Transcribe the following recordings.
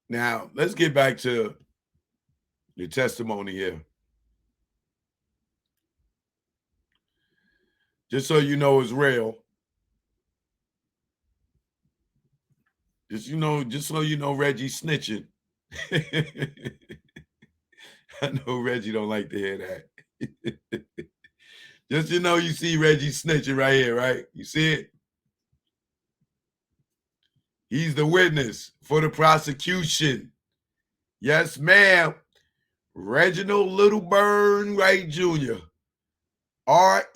Now, let's get back to your testimony here. Just so you know it's real. Just so you know Reggie snitching. I know Reggie don't like to hear that. Just you see Reggie snitching right here, right? You see it? He's the witness for the prosecution. Yes, ma'am. Reginald Littleburn Wright Jr. Reginald.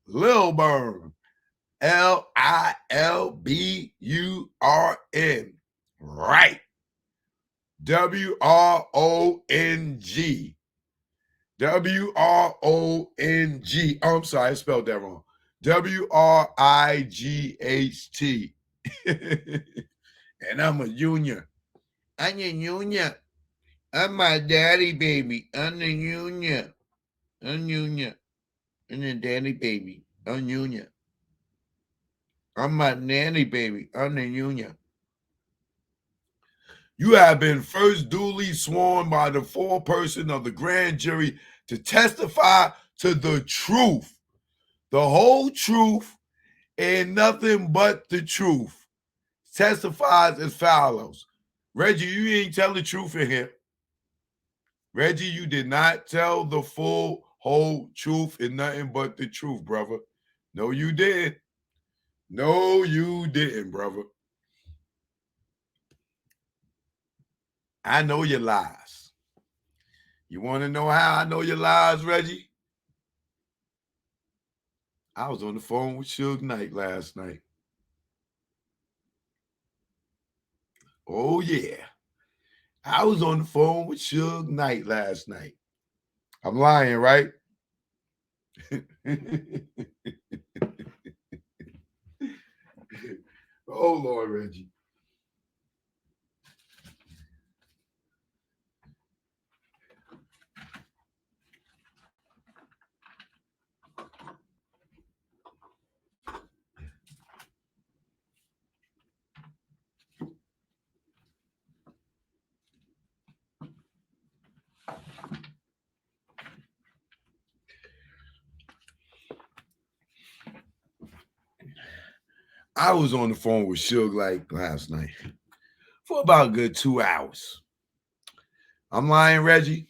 Lilburn. Lilburn. Right. WRONG. WRONG. Oh, I'm sorry, I spelled that wrong. WRIGHT. And I'm a junior. I'm a junior. I'm my daddy baby. I'm the junior. I'm junior. I'm the daddy baby. I'm junior. I'm my nanny baby. I'm the junior. You have been first duly sworn by the foreperson of the grand jury to testify to the truth, the whole truth, and nothing but the truth. Testifies as follows. Reggie, you ain't tell the truth in here. Reggie, you did not tell the full, whole truth and nothing but the truth, brother. No, you didn't. No, you didn't, brother. I know your lies. You want to know how I know your lies, Reggie? I was on the phone with Suge Knight last night. Oh, yeah. I was on the phone with Suge Knight last night. I'm lying, right? Oh, Lord, Reggie. I was on the phone with Suge like last night for about a good 2 hours. I'm lying, Reggie.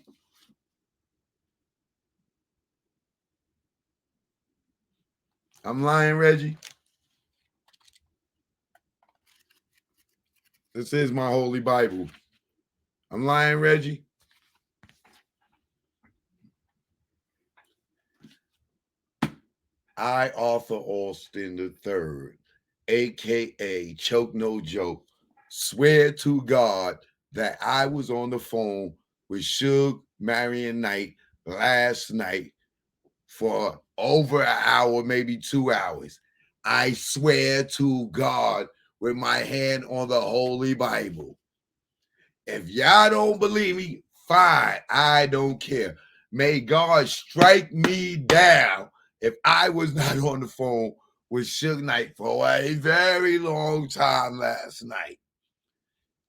I'm lying, Reggie. This is my holy Bible. I'm lying, Reggie. I, Arthur Alston III, aka Choke No Joke, swear to God that I was on the phone with Suge Marion Knight last night for over an hour, maybe 2 hours. I swear to God with my hand on the Holy Bible. If y'all don't believe me, fine. I don't care. May God strike me down if I was not on the phone with Suge Knight for a very long time last night.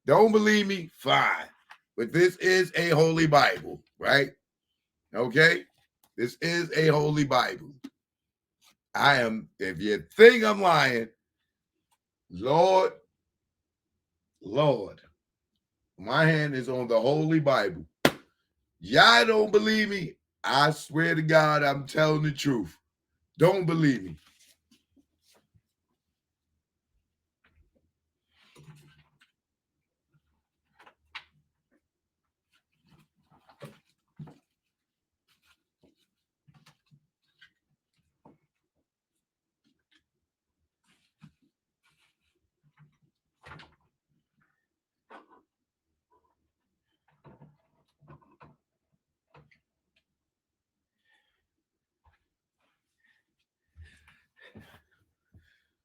Don't believe me? Fine. But this is a holy Bible, right? Okay? This is a holy Bible. If you think I'm lying, Lord, my hand is on the holy Bible. Y'all don't believe me? I swear to God, I'm telling the truth. Don't believe me.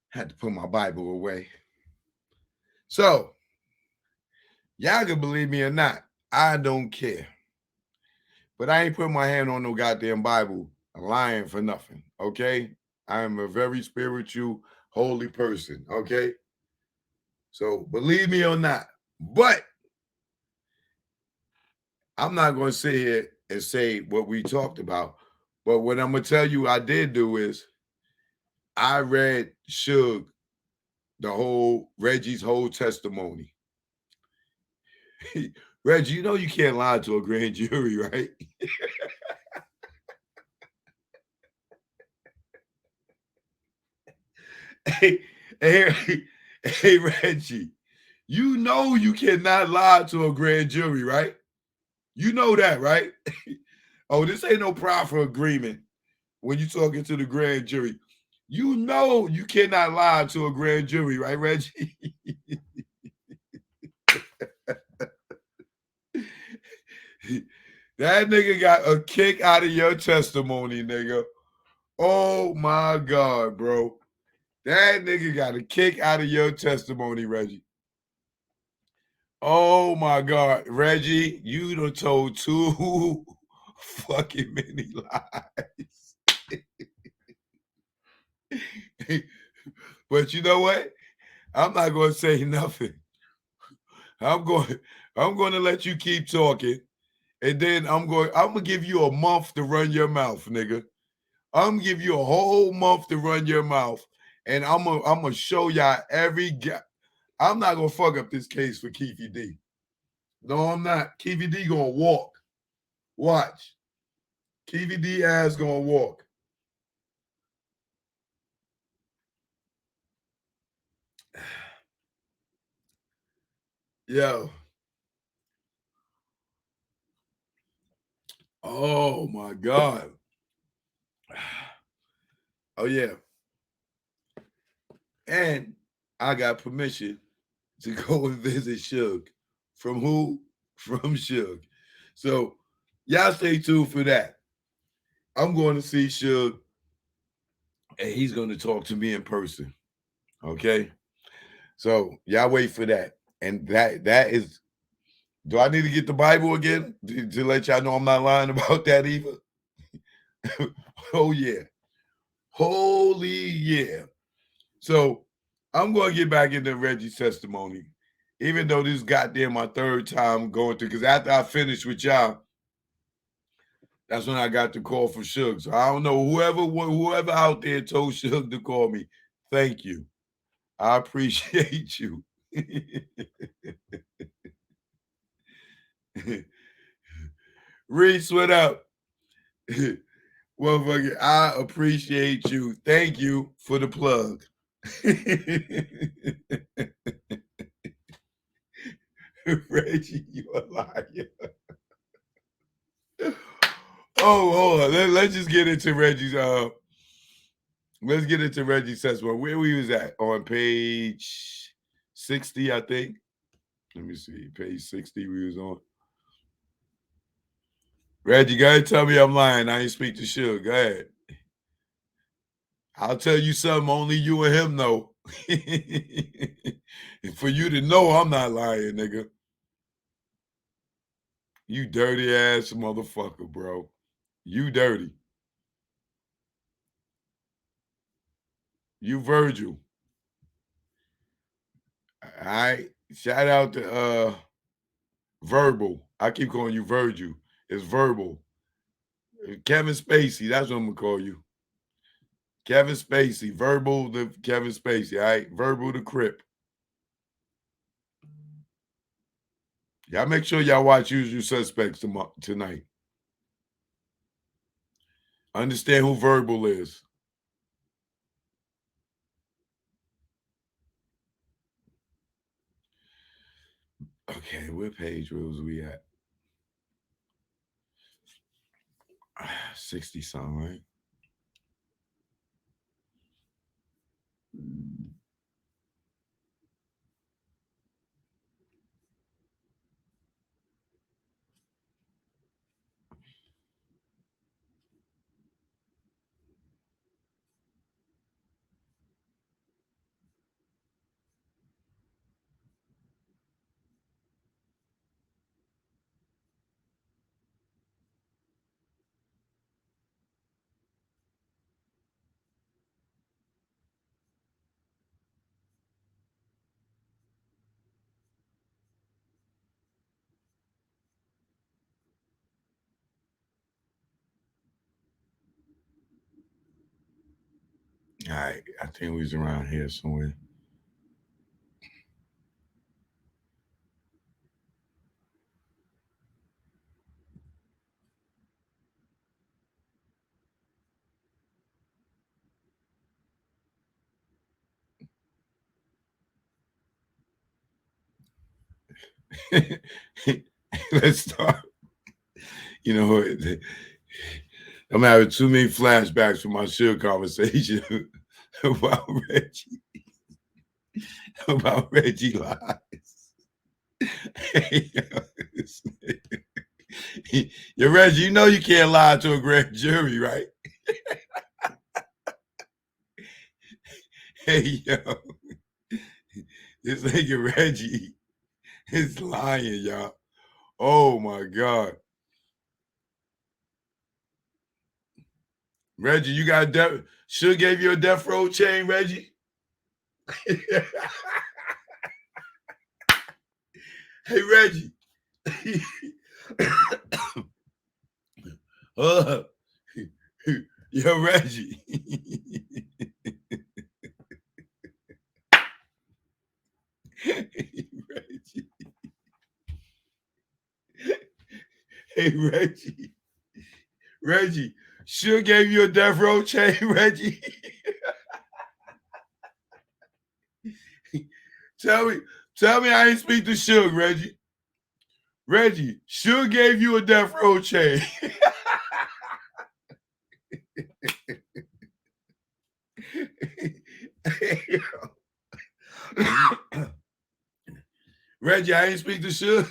Had to put my Bible away. So, y'all can believe me or not. I don't care. But I ain't putting my hand on no goddamn Bible. I'm lying for nothing. Okay? I am a very spiritual, holy person. Okay. So believe me or not, but I'm not going to sit here and say what we talked about. But what I'm going to tell you I did do is I read Reggie's whole testimony. Reggie, you know you can't lie to a grand jury, right? hey, hey, hey, Reggie, you know you cannot lie to a grand jury, right? You know that, right? Oh, this ain't no proper agreement when you're talking to the grand jury. You know you cannot lie to a grand jury, right, Reggie? That nigga got a kick out of your testimony, nigga. Oh my God, bro. That nigga got a kick out of your testimony, Reggie. Oh my God, Reggie, you done told too fucking many lies. But you know what? I'm not going to say nothing. I'm going. I'm going to let you keep talking, and then I'm gonna give you a month to run your mouth, nigga. I'm gonna give you a whole month to run your mouth, and I'm gonna show y'all every. I'm not gonna fuck up this case for Keefy D. No, I'm not. Keefy D gonna walk. Watch. Keefy D ass gonna walk. Yo. Oh my God. Oh yeah. And I got permission to go and visit Suge. From who? From Suge. So y'all stay tuned for that. I'm going to see Suge, and he's going to talk to me in person. Okay. So y'all wait for that. And that is. Do I need to get the Bible again to let y'all know I'm not lying about that either? Oh yeah. Holy yeah. So I'm going to get back into Reggie's testimony, even though this goddamn my third time going through. Because after I finished with y'all, that's when I got the call for Suge. So I don't know whoever out there told Suge to call me. Thank you. I appreciate you. Reese, what up? Motherfucker, I appreciate you. Thank you for the plug. Reggie, you a liar. Oh, hold on. Let's just get into Reggie's let's get into Reggie's testimony. Where we was at? On page 60, I think. Let me see. Page 60 we was on. Reggie, go ahead, tell me I'm lying. I ain't speak to Suge. Go ahead. I'll tell you something only you and him know. And for you to know I'm not lying, nigga. You dirty ass motherfucker, bro. You dirty. You Virgil. All right. Shout out to Verbal. I keep calling you Virgil. It's Verbal. Kevin Spacey. That's what I'm gonna call you. Kevin Spacey. Verbal the Kevin Spacey. All right. Verbal the Crip. Y'all make sure y'all watch Usual Suspects tonight. Understand who Verbal is. Okay, what page was we at? 60 something, right? All right, I think we was around here somewhere. Let's start. You know, I'm having too many flashbacks from my show conversation about Reggie, about Reggie lies. Yo, Reggie, you know you can't lie to a grand jury, right? Hey, yo, this nigga Reggie is lying, y'all. Oh my God. Reggie, you got death. Should gave you a death row chain, Reggie. Hey, Reggie. Yo, Reggie. Reggie. Hey, Reggie. Reggie, sure gave you a death row chain, Reggie. tell me I ain't speak to Suge, Reggie. Reggie, Suge gave you a death row chain. Reggie, I ain't speak to Suge.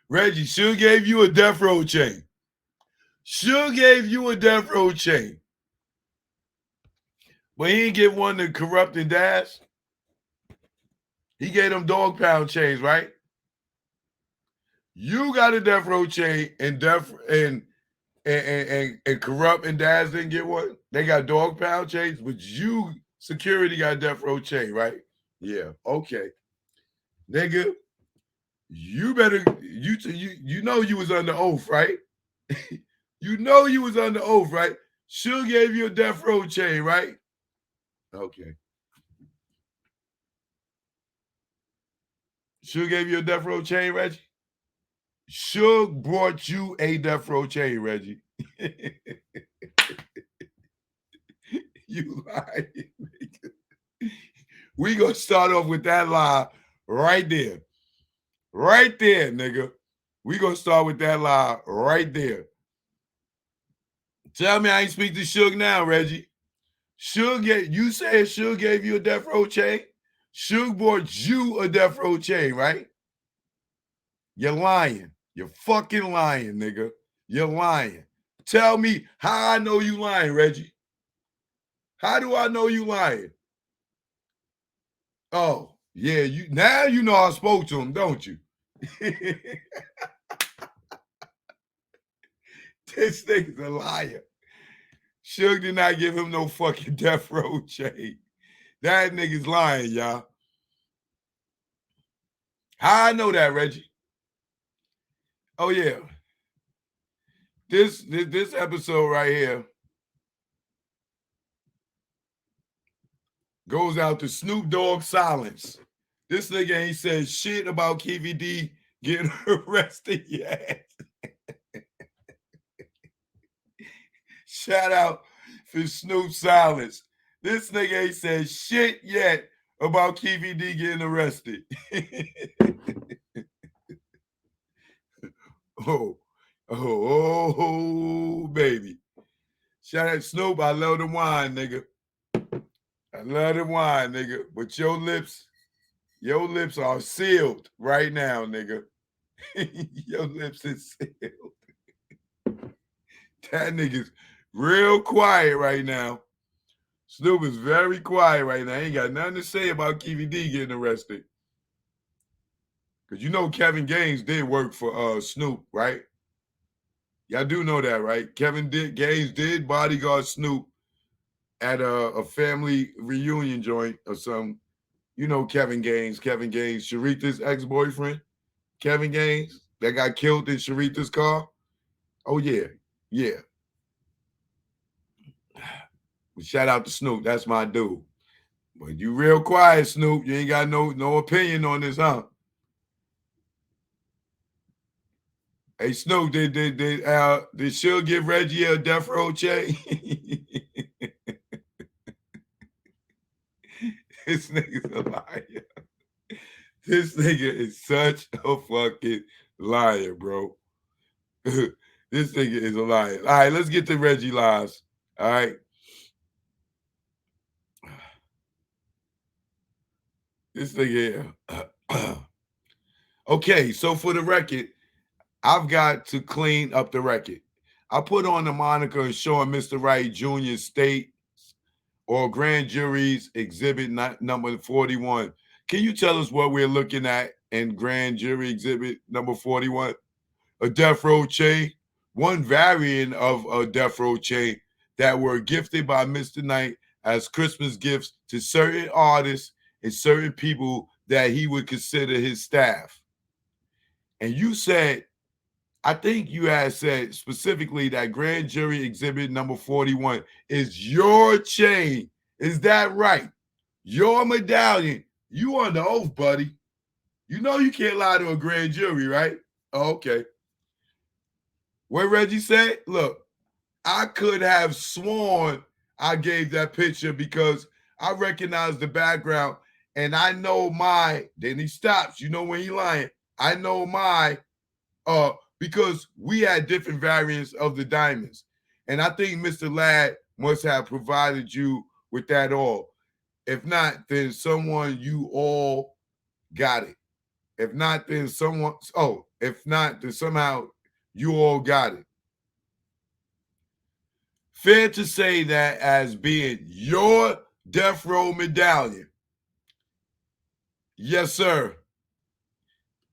Reggie, Suge gave you a death row chain. Suge gave you a death row chain. But he didn't give one to Corrupt and Dash. He gave them dog pound chains, right? You got a death row chain and and Corrupt and Dash didn't get one. They got dog pound chains, but you security got death row chain, right? Yeah. Okay. Nigga, you better you know you was under oath, right? You know you was under oath, right? Suge gave you a death row chain, right? Okay. Suge gave you a death row chain, Reggie? Suge brought you a death row chain, Reggie. You lying, nigga. We gonna start off with that lie right there. Right there, nigga. We gonna start with that lie right there. Tell me I ain't speak to Suge now, Reggie. You said Suge gave you a death row chain? Suge bought you a death row chain, right? You're lying. You're fucking lying, nigga. You're lying. Tell me how I know you lying, Reggie. How do I know you lying? Oh, yeah, you know I spoke to him, don't you? This nigga's a liar. Suge did not give him no fucking death row chain. That nigga's lying, y'all. How I know that, Reggie? Oh yeah. This episode right here goes out to Snoop Dogg silence. This nigga ain't said shit about KVD getting arrested yet. Shout out for Snoop silence. This nigga ain't said shit yet about KVD getting arrested. oh, baby. Shout out Snoop. I love the wine, nigga. I love the wine, nigga. But your lips are sealed right now, nigga. Your lips is sealed. That nigga's real quiet right now. Snoop is very quiet right now. He ain't got nothing to say about KVD getting arrested. Because you know Kevin Gaines did work for Snoop, right? Y'all do know that, right? Gaines did bodyguard Snoop at a family reunion joint or something. You know Kevin Gaines, Sharitha's ex-boyfriend, Kevin Gaines, that got killed in Sharitha's car. Oh, yeah. Yeah. Shout out to Snoop. That's my dude. But you real quiet, Snoop. You ain't got no opinion on this, huh? Hey, Snoop, did Suge give Reggie a death row check? This nigga's a liar. This nigga is such a fucking liar, bro. This nigga is a liar. All right, let's get to Reggie lies. All right. This nigga here. Okay, so for the record, I've got to clean up the record. I put on the moniker showing Mr. Wright Jr. state or grand jury's exhibit number 41. Can you tell us what we're looking at in grand jury exhibit number 41? A death row chain, one variant of a death row chain that were gifted by Mr. Knight as Christmas gifts to certain artists and certain people that he would consider his staff. And you said, I think you had said specifically that grand jury exhibit number 41 is your chain. Is that right? Your medallion. You on the oath, buddy. You know you can't lie to a grand jury, right? Oh, okay. What Reggie said, look, I could have sworn I gave that picture because I recognize the background and I know then he stops. You know when he lying. I know because we had different variants of the diamonds. And I think Mr. Ladd must have provided you with that all. If not, then you all got it. If not, then somehow you all got it. Fair to say that as being your death row medallion. Yes, sir.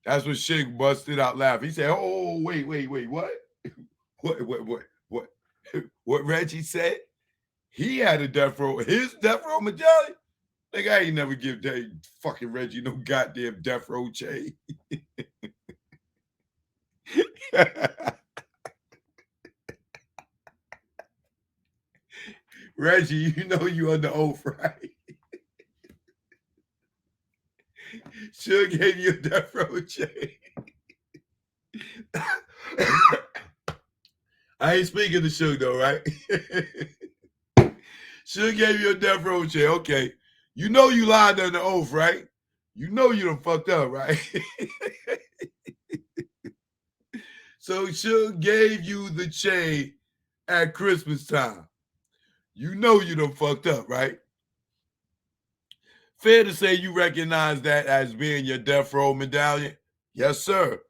That's what Shig busted out laughing. He said, "Oh, wait, what? What Reggie said? He had a death row, his death row medallion? Like, I ain't never give fucking Reggie no goddamn death row chain." Reggie, you know you under oath, right? Suge gave you a death row chain. I ain't speaking to Suge though, right? Suge gave you a death row chain. Okay. You know you lied under oath, right? You know you done fucked up, right? So Suge gave you the chain at Christmas time. You know you done fucked up, right? Fair to say you recognize that as being your death row medallion? Yes, sir.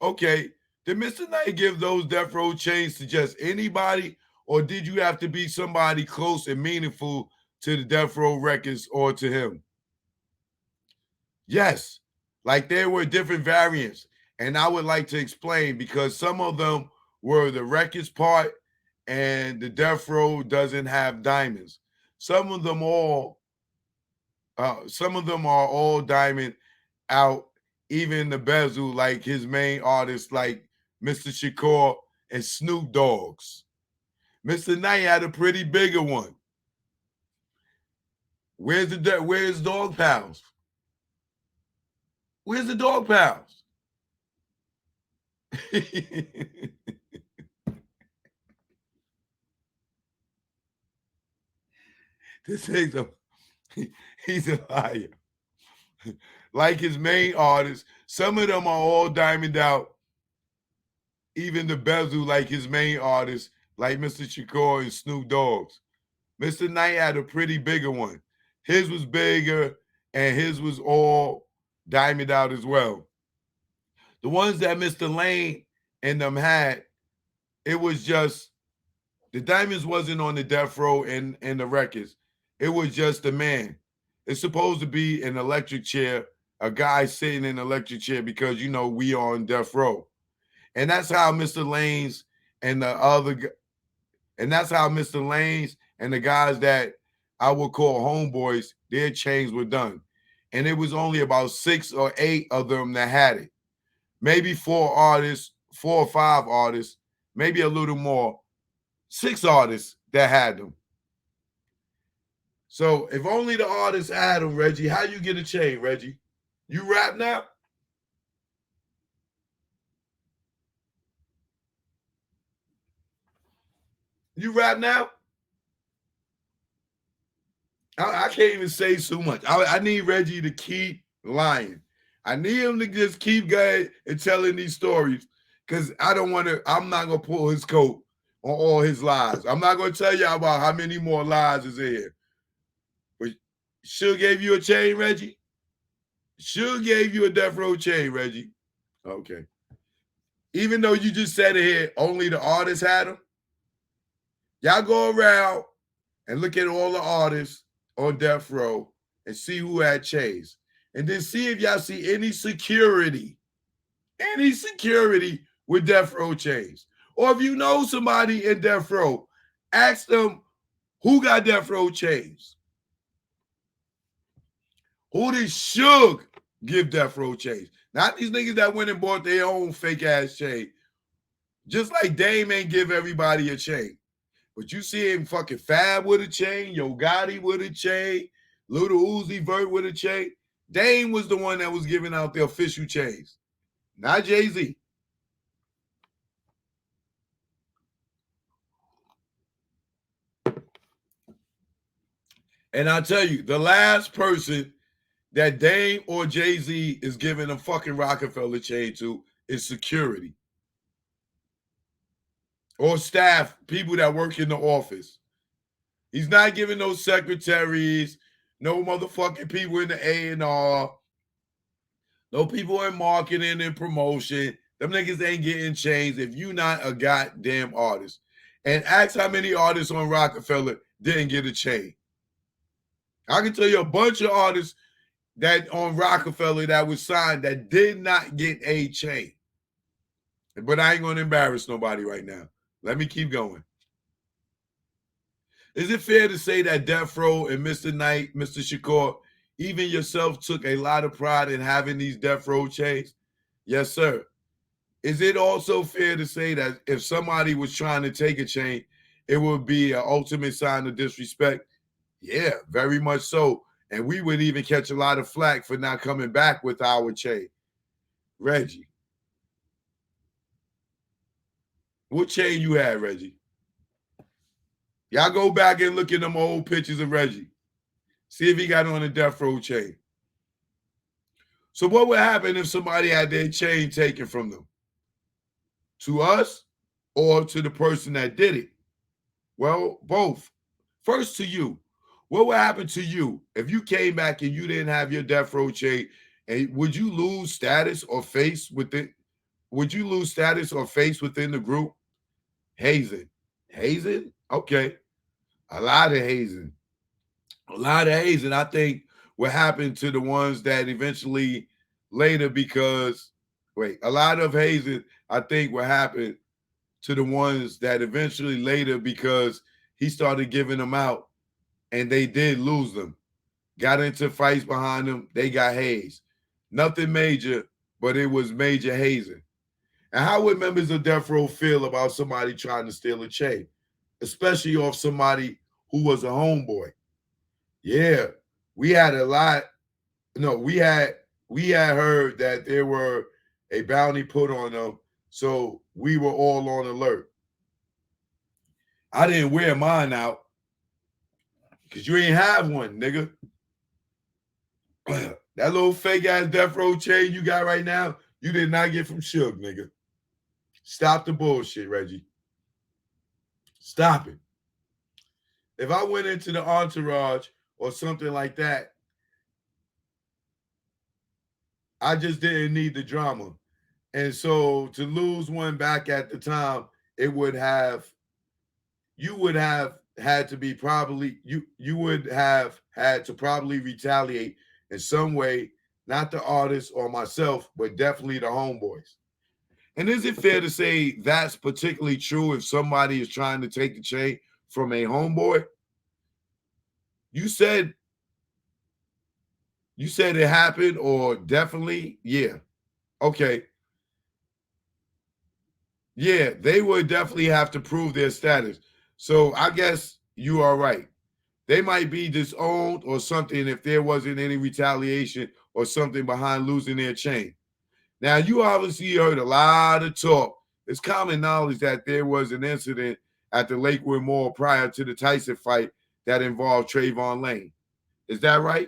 Okay. Did Mr. Knight give those death row chains to just anybody, or did you have to be somebody close and meaningful to the death row records or to him? Yes. Like there were different variants. And I would like to explain because some of them were the records part and the death row doesn't have diamonds. Some of them are all diamond out, even the bezel, like his main artists, like Mr. Shakur and Snoop Dogg's. Mr. Knight had a pretty bigger one. Where's Dog Pals? Where's the Dog Pals? This thing's he's a liar. Like his main artists, some of them are all diamond out. Even the bezel, like his main artists, like Mr. Shakur and Snoop Dogg's. Mr. Knight had a pretty bigger one. His was bigger, and his was all diamond out as well. The ones that Mr. Lane and them had, it was just the diamonds wasn't on the death row and the records. It was just a man. It's supposed to be an electric chair, a guy sitting in an electric chair because you know we are on death row, and that's how Mr. Lane's and the guys that I would call homeboys, their chains were done, and it was only about 6 or 8 of them that had it. Maybe 4 or 5 artists, maybe a little more. 6 artists that had them. So if only the artist had them, Reggie, how you get a chain, Reggie? You rap now? You rap now? I can't even say so much. I need Reggie to keep lying. I need him to just keep going and telling these stories because I don't want to. I'm not gonna pull his coat on all his lies. I'm not gonna tell you about how many more lies is in here. But Suge gave you a chain, Reggie. Suge gave you a death row chain, Reggie. Okay. Even though you just said it here, only the artists had them. Y'all go around and look at all the artists on death row and see who had chains. And then see if y'all see any security with death row chains. Or if you know somebody in death row, ask them who got death row chains. Who did Suge give death row chains? Not these niggas that went and bought their own fake ass chain. Just like Dame ain't give everybody a chain. But you see him fucking Fab with a chain, Yo Gotti with a chain, Lil Uzi Vert with a chain. Dame was the one that was giving out the official chains, not Jay-Z. And I tell you, the last person that Dame or Jay-Z is giving a fucking Rockefeller chain to is security or staff, people that work in the office. He's not giving no secretaries, no motherfucking people in the A&R, no people in marketing and promotion. Them niggas ain't getting chains if you not a goddamn artist. And ask how many artists on Rockefeller didn't get a chain. I can tell you a bunch of artists that on Rockefeller that was signed that did not get a chain. But I ain't going to embarrass nobody right now. Let me keep going. Is it fair to say that Death Row and Mr. Knight, Mr. Shakur, even yourself took a lot of pride in having these Death Row chains? Yes, sir. Is it also fair to say that if somebody was trying to take a chain, it would be an ultimate sign of disrespect? Yeah, very much so. And we would even catch a lot of flack for not coming back with our chain. Reggie. What chain you had, Reggie? Y'all go back and look at them old pictures of Reggie. See if he got on a death row chain. So what would happen if somebody had their chain taken from them? To us or to the person that did it? Well, both. First to you. What would happen to you if you came back and you didn't have your death row chain? And would you lose status or face within? Would you lose status or face within the group? Hazing. Hazing? Okay. A lot of hazing. A lot of hazing. I think what happened to the ones that eventually later because, a lot of hazing, I think what happened to the ones that eventually later because he started giving them out and they did lose them. Got into fights behind them. They got hazed. Nothing major, but it was major hazing. And how would members of Death Row feel about somebody trying to steal a chain, especially off somebody who was a homeboy? Yeah, we had a lot. No, we had heard that there were a bounty put on them, so we were all on alert. I didn't wear mine out because you ain't have one, nigga. That little fake ass death row chain you got right now, you did not get from Suge, nigga. Stop the bullshit, Reggie. Stop it. If I went into the entourage or something like that, I just didn't need the drama. And so to lose one back at the time, you would have had to be probably you would have had to probably retaliate in some way, not the artist or myself, but definitely the homeboys. And is it fair to say that's particularly true if somebody is trying to take the chain from a homeboy? You said it happened or definitely? Yeah. Okay. Yeah, they would definitely have to prove their status. So I guess you are right. They might be disowned or something if there wasn't any retaliation or something behind losing their chain. Now, you obviously heard a lot of talk. It's common knowledge that there was an incident at the Lakewood Mall prior to the Tyson fight that involved Trayvon Lane. Is that right?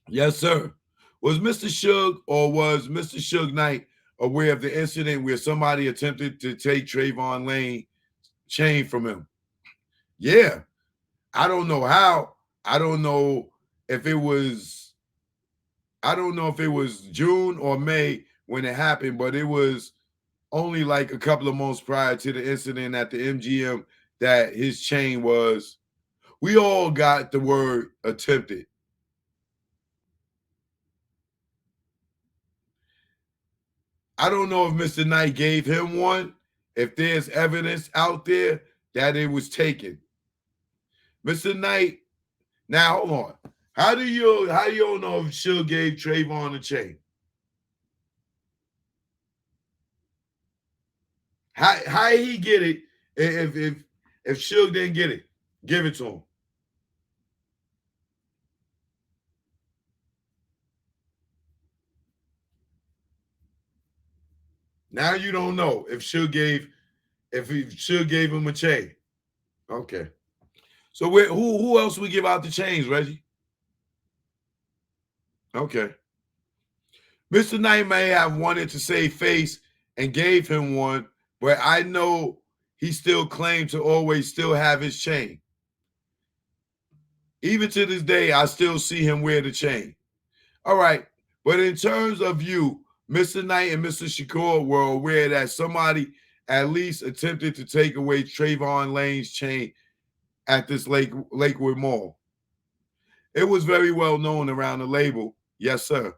Yes, sir. Was Mr. Suge or was Mr. Suge Knight aware of the incident where somebody attempted to take Trayvon Lane chain from him? Yeah. I don't know how. I don't know if it was June or May when it happened, but it was only like a couple of months prior to the incident at the MGM that his chain was. We all got the word attempted. I don't know if Mr. Knight gave him one, if there's evidence out there that it was taken. Mr. Knight, now hold on. How do you know if Suge gave Trayvon a chain? How he get it if Suge didn't get it? Give it to him. Now you don't know if Suge gave him a chain. Okay. So who else we give out the chains, Reggie? Okay. Mr. Knight may have wanted to save face and gave him one, but I know he still claimed to always still have his chain. Even to this day, I still see him wear the chain. All right. But in terms of you, Mr. Knight and Mr. Shakur were aware that somebody at least attempted to take away Trayvon Lane's chain at this Lakewood Mall. It was very well known around the label. Yes, sir.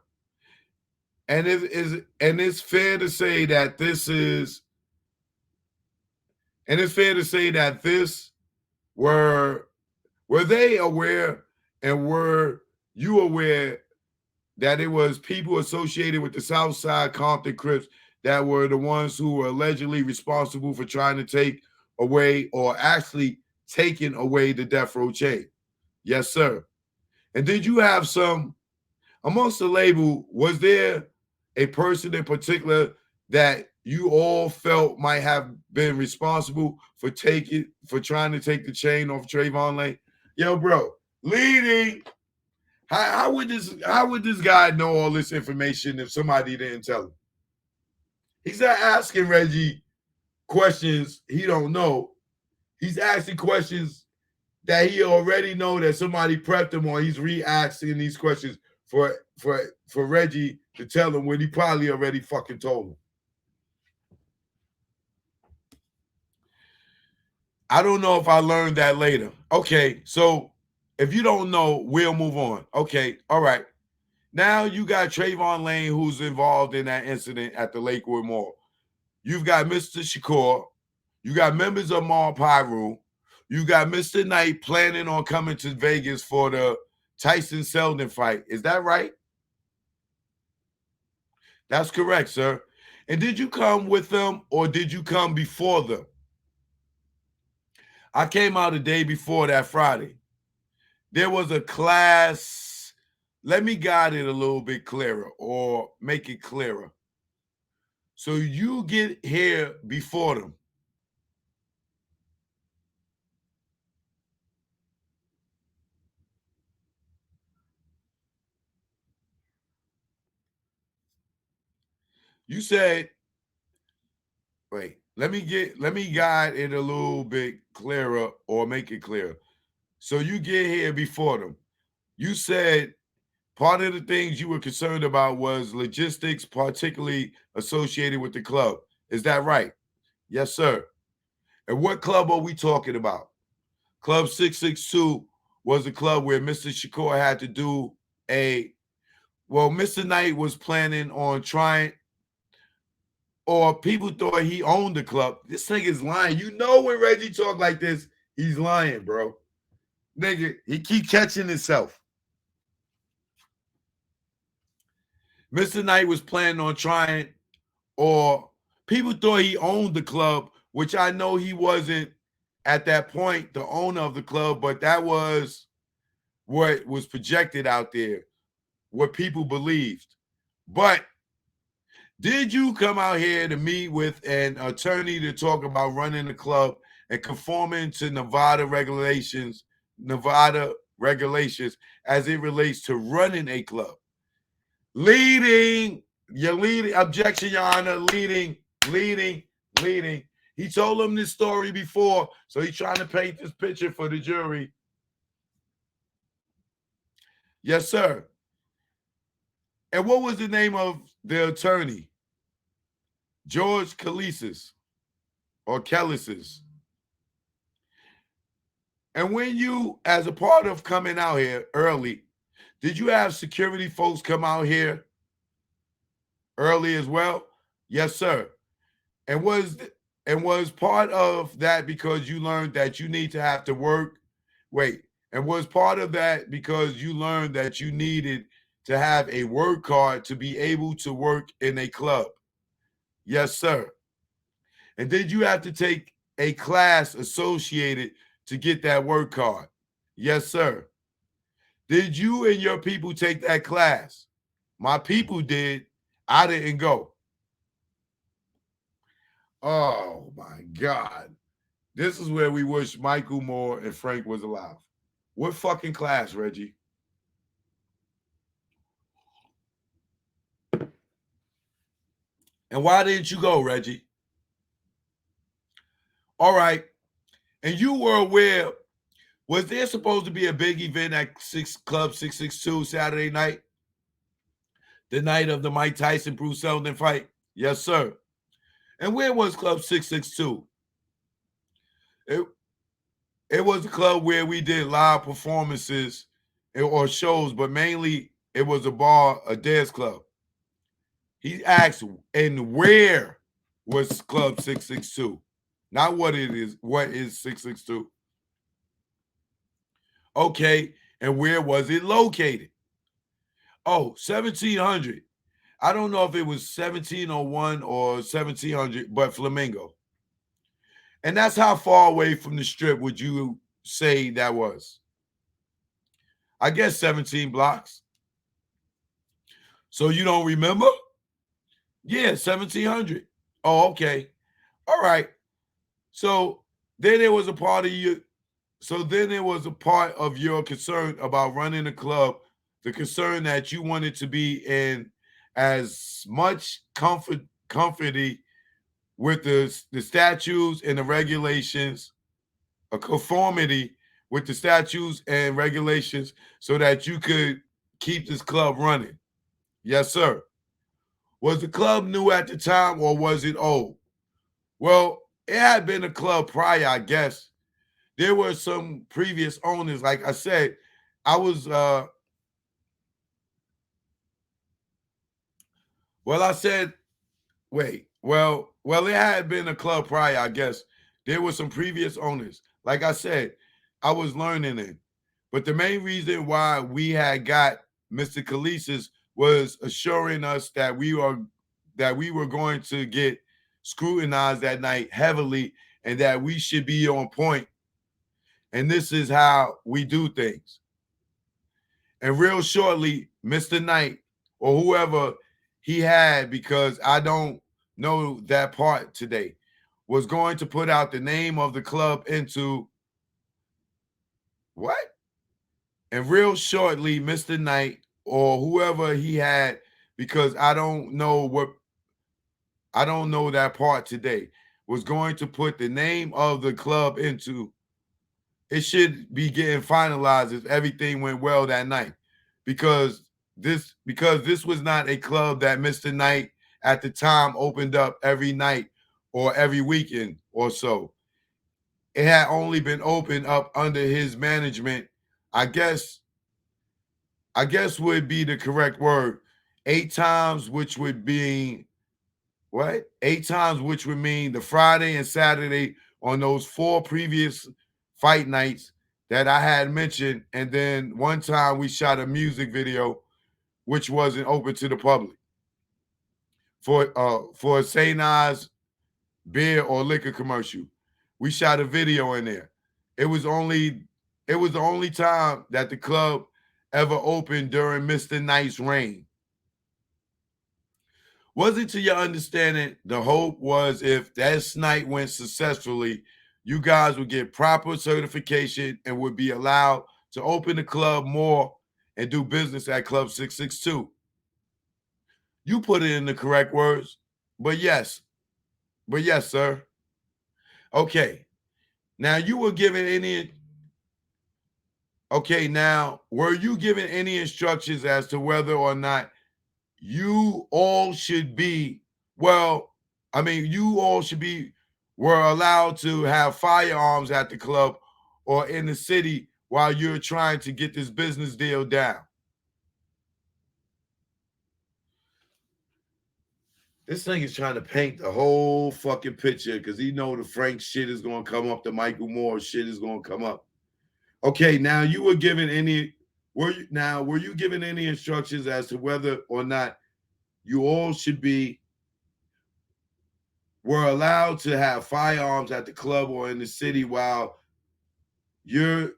And it's fair to say that were they aware and were you aware that it was people associated with the Southside Compton Crips that were the ones who were allegedly responsible for trying to take away or actually taking away the death row chain? Yes, sir. And did you have some amongst the label? Was there a person in particular that you all felt might have been responsible for trying to take the chain off Trayvon Lane? Yo, bro, leading. How would this guy know all this information if somebody didn't tell him? He's not asking Reggie questions he don't know. He's asking questions that he already know that somebody prepped him on. He's re-asking these questions for Reggie to tell him what he probably already fucking told him. I don't know if I learned that later. Okay, so if you don't know, we'll move on. Okay, all right. Now you got Trayvon Lane who's involved in that incident at the Lakewood Mall. You've got Mr. Shakur. You got members of Mar Pyru. You got Mr. Knight planning on coming to Vegas for the Tyson Seldon fight. Is that right? That's correct, sir. And did you come with them or did you come before them? I came out a day before that Friday. There was a class. Let me guide it a little bit clearer or make it clearer. So you get here before them. You said, wait, let me guide it a little bit clearer or make it clearer. So you get here before them. You said part of the things you were concerned about was logistics, particularly associated with the club. Is that right? Yes, sir. And what club are we talking about? Club 662 was a club where Mr. Shakur had to do Mr. Knight was planning on trying, or people thought he owned the club. This thing is lying. You know when Reggie talk like this, he's lying, bro. Nigga, he keep catching himself. Mr. Knight was planning on trying, or people thought he owned the club, which I know he wasn't at that point the owner of the club, but that was what was projected out there, what people believed. But did you come out here to meet with an attorney to talk about running the club and conforming to Nevada regulations as it relates to running a club? You're leading, objection, Your Honor, leading. He told them this story before, so he's trying to paint this picture for the jury. Yes, sir. And what was the name of the attorney? George Kalisis or Kellisis. And when you, as a part of coming out here early, did you have security folks come out here early as well? Yes, sir. And was part of that because you learned that you need to have to work? Wait, and was part of that because you learned that you needed to have a work card to be able to work in a club? Yes, sir. And did you have to take a class associated to get that work card? Yes, sir. Did you and your people take that class? My people did. I didn't go. Oh, my God. This is where we wish Michael Moore and Frank was alive. What fucking class, Reggie? And why didn't you go, Reggie? All right. And you were aware, was there supposed to be a big event at Club 662 Saturday night? The night of the Mike Tyson Bruce Seldon fight? Yes, sir. And where was Club 662? It was a club where we did live performances or shows, but mainly it was a bar, a dance club. He asked, and where was Club 662? Not what it is. What is 662? Okay, and where was it located? Oh, 1700. I don't know if it was 1701 or 1700, but Flamingo. And that's how far away from the strip would you say that was? I guess 17 blocks. So you don't remember? Yeah, 1700. Oh, okay. All right. So then there was a part of you. So then there was a part of your concern about running a club, the concern that you wanted to be in as much comforty with the statutes and the regulations, a conformity with the statutes and regulations so that you could keep this club running. Yes, sir. Was the club new at the time or was it old? Well, it had been a club prior, I guess. There were some previous owners. Like I said, I was I said, wait, it had been a club prior, I guess. There were some previous owners. Like I said, I was learning it. But the main reason why we had got Mr. Kalisis was assuring us that we were going to get scrutinized that night heavily and that we should be on point. And this is how we do things. And real shortly, Mr. Knight or whoever he had, because I don't know that part today, was going to put out the name of the club into what? And real shortly, Mr. Knight or whoever he had, because I don't know that part today, was going to put the name of the club into. It should be getting finalized if everything went well that night, because this was not a club that Mr. Knight at the time opened up every night or every weekend or so. It had only been opened up under his management. I guess would be the correct word. 8 times, which would be what? 8 times, which would mean the Friday and Saturday on those 4 previous fight nights that I had mentioned. And then one time we shot a music video, which wasn't open to the public for a St. Ives beer or liquor commercial. We shot a video in there. It was the only time that the club ever opened during Mr. Night's reign. Was it to your understanding the hope was if that night went successfully, you guys would get proper certification and would be allowed to open the club more and do business at Club 662? You put it in the correct words, but yes, sir. Okay. Now you were given any. Okay, now were you given any instructions as to whether or not you all should be, you all should be, were allowed to have firearms at the club or in the city while you're trying to get this business deal down? This thing is trying to paint the whole fucking picture because he know the Frank shit is going to come up, the Michael Moore shit is going to come up. Okay, now you were given any, were you given any instructions as to whether or not you all should be, were allowed to have firearms at the club or in the city while you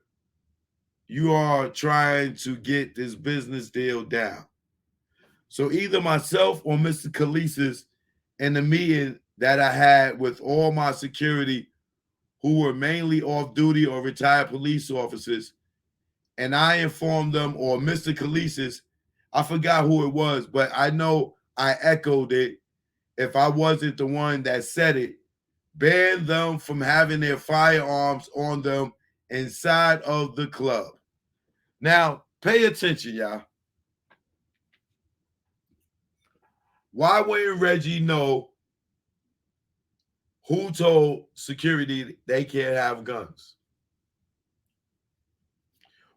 are trying to get this business deal down? So either myself or Mr. Khaleesi's in the meeting that I had with all my security who were mainly off duty or retired police officers, and I informed them, or Mr. Khaleesi's, I forgot who it was, but I know I echoed it if I wasn't the one that said it, ban them from having their firearms on them inside of the club. Now, pay attention, y'all. Why wouldn't Reggie know who told security they can't have guns?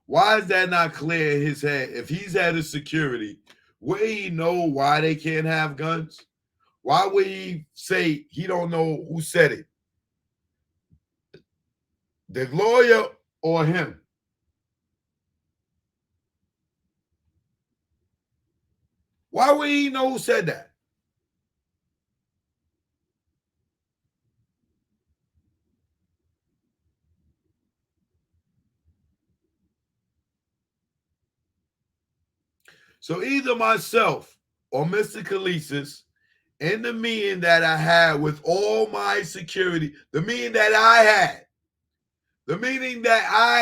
Why is that not clear in his head? If he's head of security, would he know why they can't have guns? Why would he say he don't know who said it? The lawyer or him? Why would he know who said that? So either myself or Mr. Khaleesi's, in the meeting that I had with all my security, the meeting that I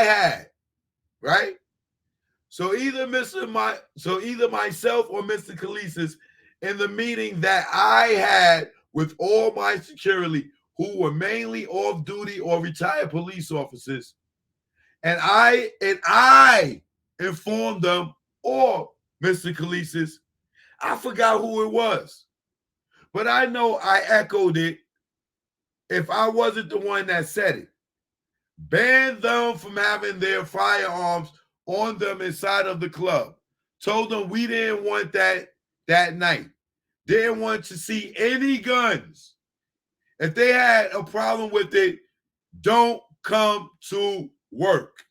had, right? So either myself or Mr. Khaleesi's in the meeting that I had with all my security who were mainly off duty or retired police officers, and I informed them, or Mr. Khaleesi's, I forgot who it was, but I know I echoed it if I wasn't the one that said it. Banned them from having their firearms on them inside of the club. Told them we didn't want that night. Didn't want to see any guns. If they had a problem with it, don't come to work.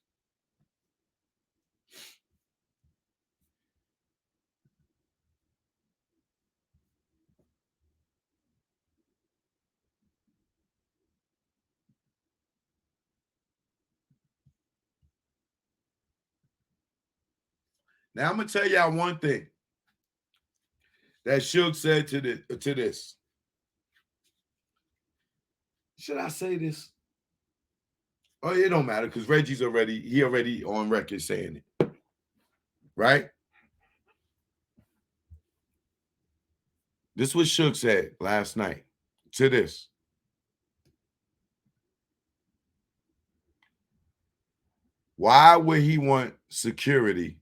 Now I'm gonna tell y'all one thing that Suge said to this. Should I say this? Oh, it don't matter because Reggie's already on record saying it, right? This was Suge said last night to this. Why would he want security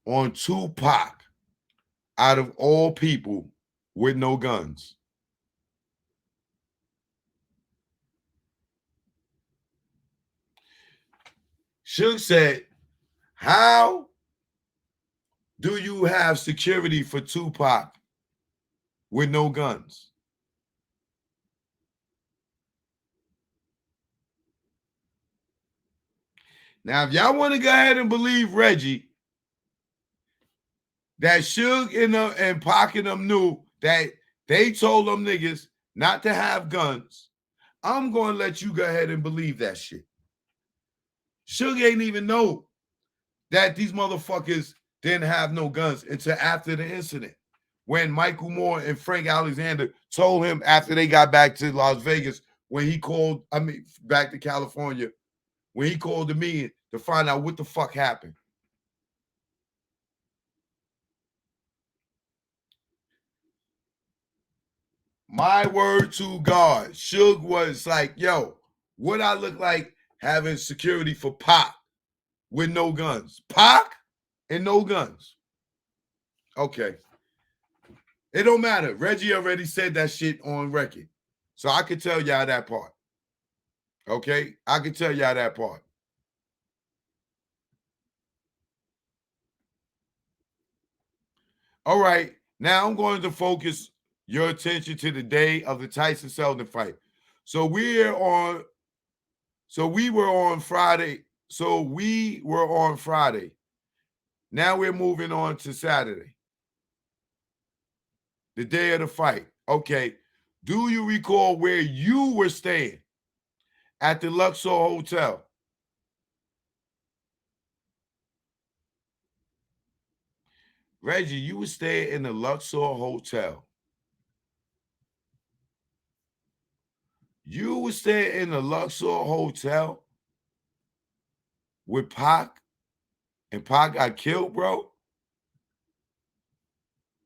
on Tupac out of all people with no guns? Suge said, how do you have security for Tupac with no guns? Now, if y'all want to go ahead and believe Reggie, that Suge and Pac and them knew that They told them niggas not to have guns. I'm going to let you go ahead and believe that shit. Suge ain't even know that these motherfuckers didn't have no guns until after the incident. When Michael Moore and Frank Alexander told him after they got back to Las Vegas, when he called, back to California, when he called the meeting to find out what the fuck happened. My word to God, Suge was like, yo, what I look like having security for Pac with no guns? Pac and no guns. Okay. It don't matter. Reggie already said that shit on record. So I could tell y'all that part. Okay? I could tell y'all that part. All right. Now I'm going to focus your attention to the day of the Tyson Seldon fight. So we were on Friday. Now we're moving on to Saturday. The day of the fight. Okay. Do you recall where you were staying? At the Luxor Hotel. Reggie, you were staying in the Luxor Hotel. You were staying in the Luxor Hotel with Pac, and Pac got killed, bro?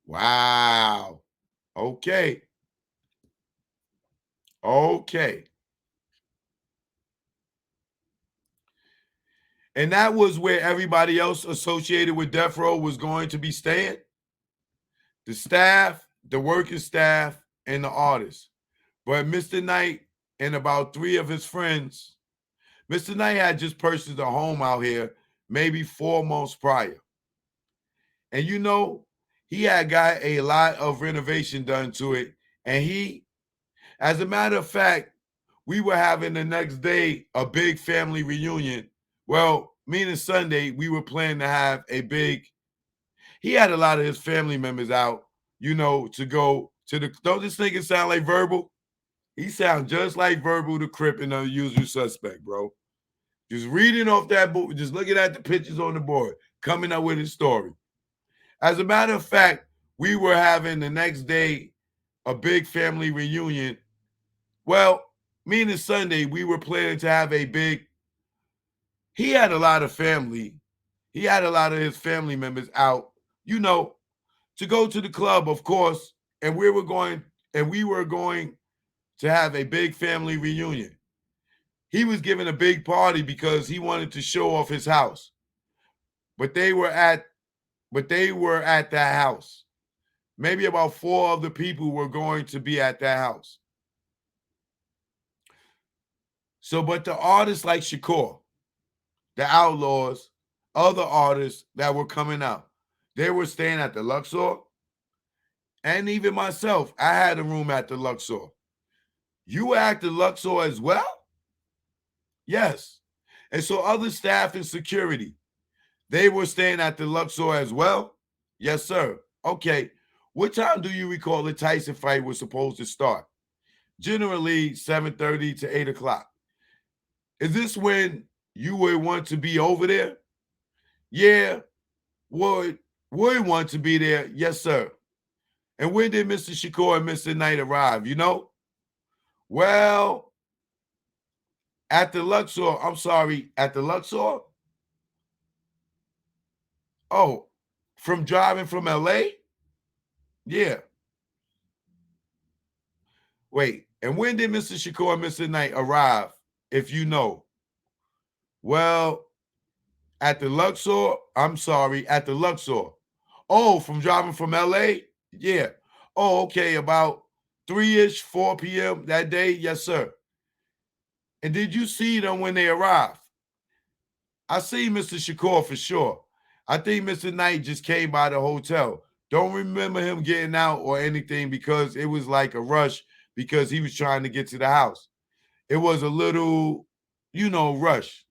Wow. Okay. Okay. And that was where everybody else associated with Death Row was going to be staying? The staff, the working staff, and the artists. But Mr. Knight and about 3 of his friends, Mr. Knight had just purchased a home out here maybe 4 months prior. And you know, he had got a lot of renovation done to it. And as a matter of fact, we were having the next day a big family reunion. Well, meaning Sunday, we were planning to have he had a lot of his family members out, to go to don't this nigga sound like Verbal? He sounds just like Verbal the Crip in The Usual Suspect, bro. Just reading off that book, just looking at the pictures on the board, coming up with his story. As a matter of fact, we were having the next day a big family reunion. Well, meaning Sunday, we were planning to have he had a lot of family. He had a lot of his family members out, to go to the club, of course, and we were going to have a big family reunion. He was giving a big party because he wanted to show off his house. But they were at that house. Maybe about 4 of the people were going to be at that house. So, but the artists like Shakur, the Outlaws, other artists that were coming out, they were staying at the Luxor. And even myself, I had a room at the Luxor. You were at the Luxor as well? Yes. And so other staff and security, they were staying at the Luxor as well? Yes, sir. Okay. What time do you recall the Tyson fight was supposed to start? Generally 7:30 to 8 o'clock. Is this when you would want to be over there? Yeah, would want to be there. Yes, sir. And when did Mr. Shakur and Mr. Knight arrive? Well, at the Luxor. At the Luxor? Oh, from driving from LA? Yeah. Wait, and when did Mr. Shakur and Mr. Knight arrive, if you know? Well, at the Luxor. At the Luxor. Oh, from driving from LA? Yeah. Oh, okay, about 3-ish, 4 p.m. that day? Yes, sir. And did you see them when they arrived? I see Mr. Shakur for sure. I think Mr. Knight just came by the hotel. Don't remember him getting out or anything because it was like a rush because he was trying to get to the house. It was a little, rush.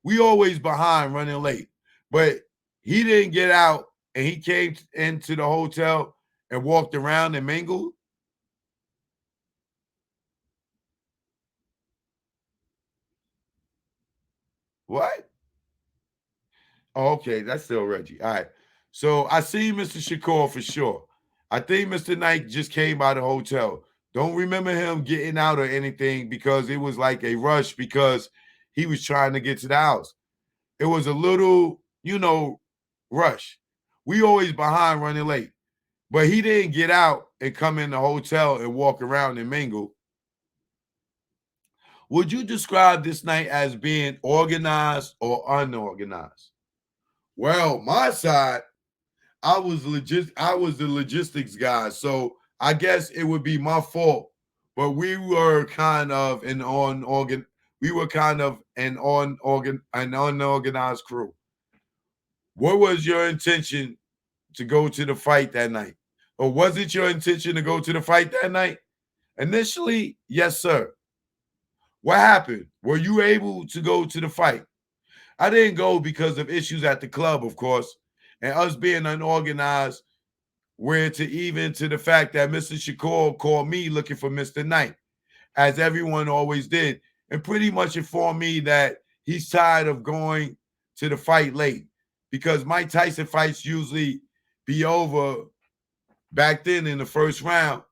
We always behind running late. But he didn't get out and he came into the hotel and walked around and mingled. What? Oh, okay, that's still Reggie. All right. So I see Mr. Shakur for sure. I think Mr. Knight just came by the hotel. Don't remember him getting out or anything because it was like a rush because he was trying to get to the house. It was a little, rush. We always behind running late. But he didn't get out and come in the hotel and walk around and mingle. Would you describe this night as being organized or unorganized? Well, my side, I was the logistics guy, so I guess it would be my fault. But we were kind of an unorganized crew. What was your intention to go to the fight that night? Or was it your intention to go to the fight that night? Initially, yes, sir. What happened? Were you able to go to the fight? I didn't go because of issues at the club, of course, and us being unorganized. Where to the fact that Mr. Shakur called me looking for Mr. Knight, as everyone always did, and pretty much informed me that he's tired of going to the fight late because Mike Tyson fights usually be over back then in the first round,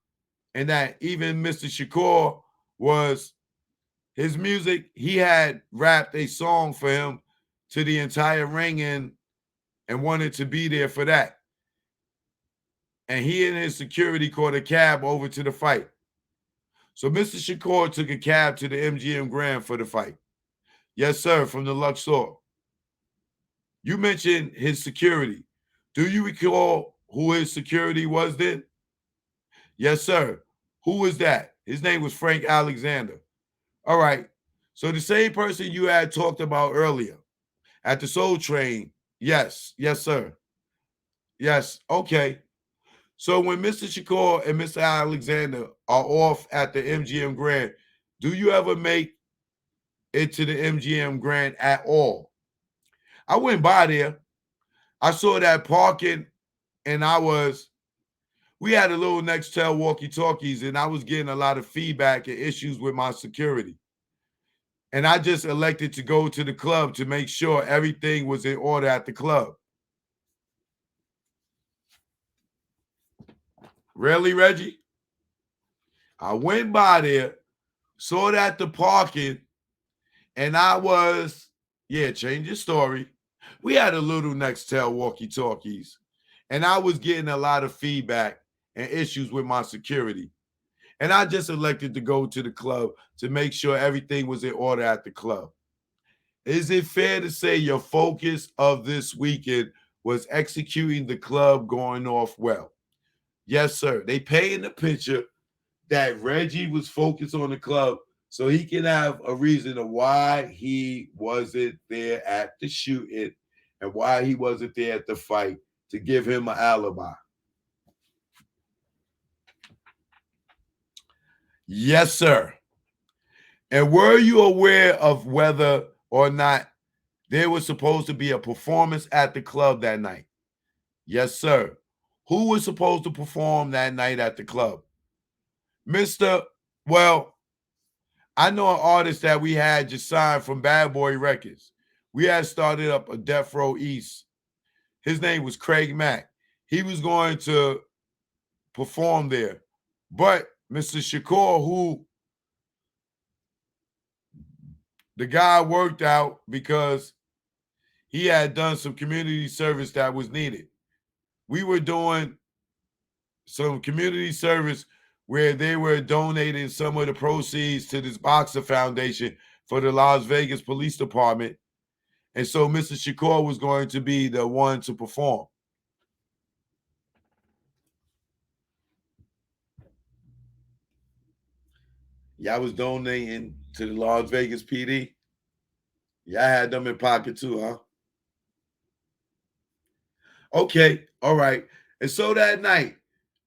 and that even Mr. Shakur was his music, he had rapped a song for him to the entire ring and wanted to be there for that. And he and his security caught a cab over to the fight. So Mr. Shakur took a cab to the MGM Grand for the fight. Yes, sir, from the Luxor. You mentioned his security. Do you recall who his security was then? Yes, sir. Who was that? His name was Frank Alexander. All right. So the same person you had talked about earlier at the Soul Train. Yes. Yes, sir. Yes. Okay. So when Mr. Shakur and Mr. Alexander are off at the MGM Grand, do you ever make it to the MGM Grand at all? I went by there. I saw that parking, and we had a little Nextel walkie-talkies, and I was getting a lot of feedback and issues with my security. And I just elected to go to the club to make sure everything was in order at the club. Really, Reggie? I went by there, saw that the parking, and change your story. We had a little Nextel walkie-talkies, and I was getting a lot of feedback and issues with my security. And I just elected to go to the club to make sure everything was in order at the club. Is it fair to say your focus of this weekend was executing the club going off well? Yes, sir. They paint in the picture that Reggie was focused on the club so he can have a reason of why he wasn't there at the shooting and why he wasn't there at the fight to give him an alibi. Yes, sir. And were you aware of whether or not there was supposed to be a performance at the club that night? Yes, sir. Who was supposed to perform that night at the club? Well, I know an artist that we had just signed from Bad Boy Records. We had started up a Death Row East. His name was Craig Mack. He was going to perform there. But Mr. Shakur, who the guy worked out because he had done some community service that was needed. We were doing some community service where they were donating some of the proceeds to this Boxer Foundation for the Las Vegas Police Department. And so Mr. Shakur was going to be the one to perform. Y'all was donating to the Las Vegas PD? Y'all had them in pocket too, huh? Okay, all right. And so that night,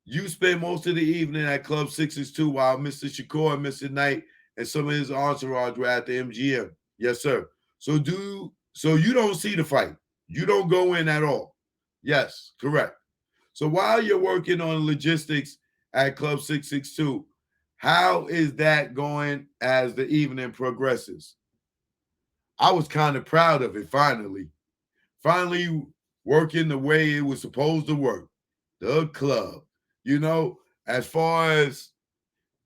you spent most of the evening at Club 662 while Mr. Shakur and Mr. Knight and some of his entourage were at the MGM. Yes, sir. So you don't see the fight. You don't go in at all. Yes, correct. So while you're working on logistics at Club 662, how is that going as the evening progresses? I was kind of proud of it finally. Finally working the way it was supposed to work. The club. You know, as far as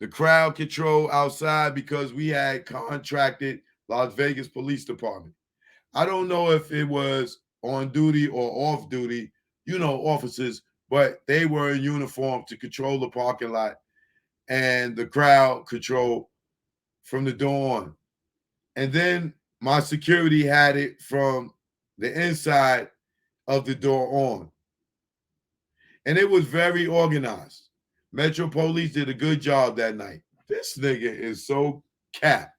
the crowd control outside, because we had contracted Las Vegas Police Department. I don't know if it was on duty or off duty, officers, but they were in uniform to control the parking lot and the crowd control from the door on. And then my security had it from the inside of the door on. And it was very organized. Metro Police did a good job that night. This nigga is so cat.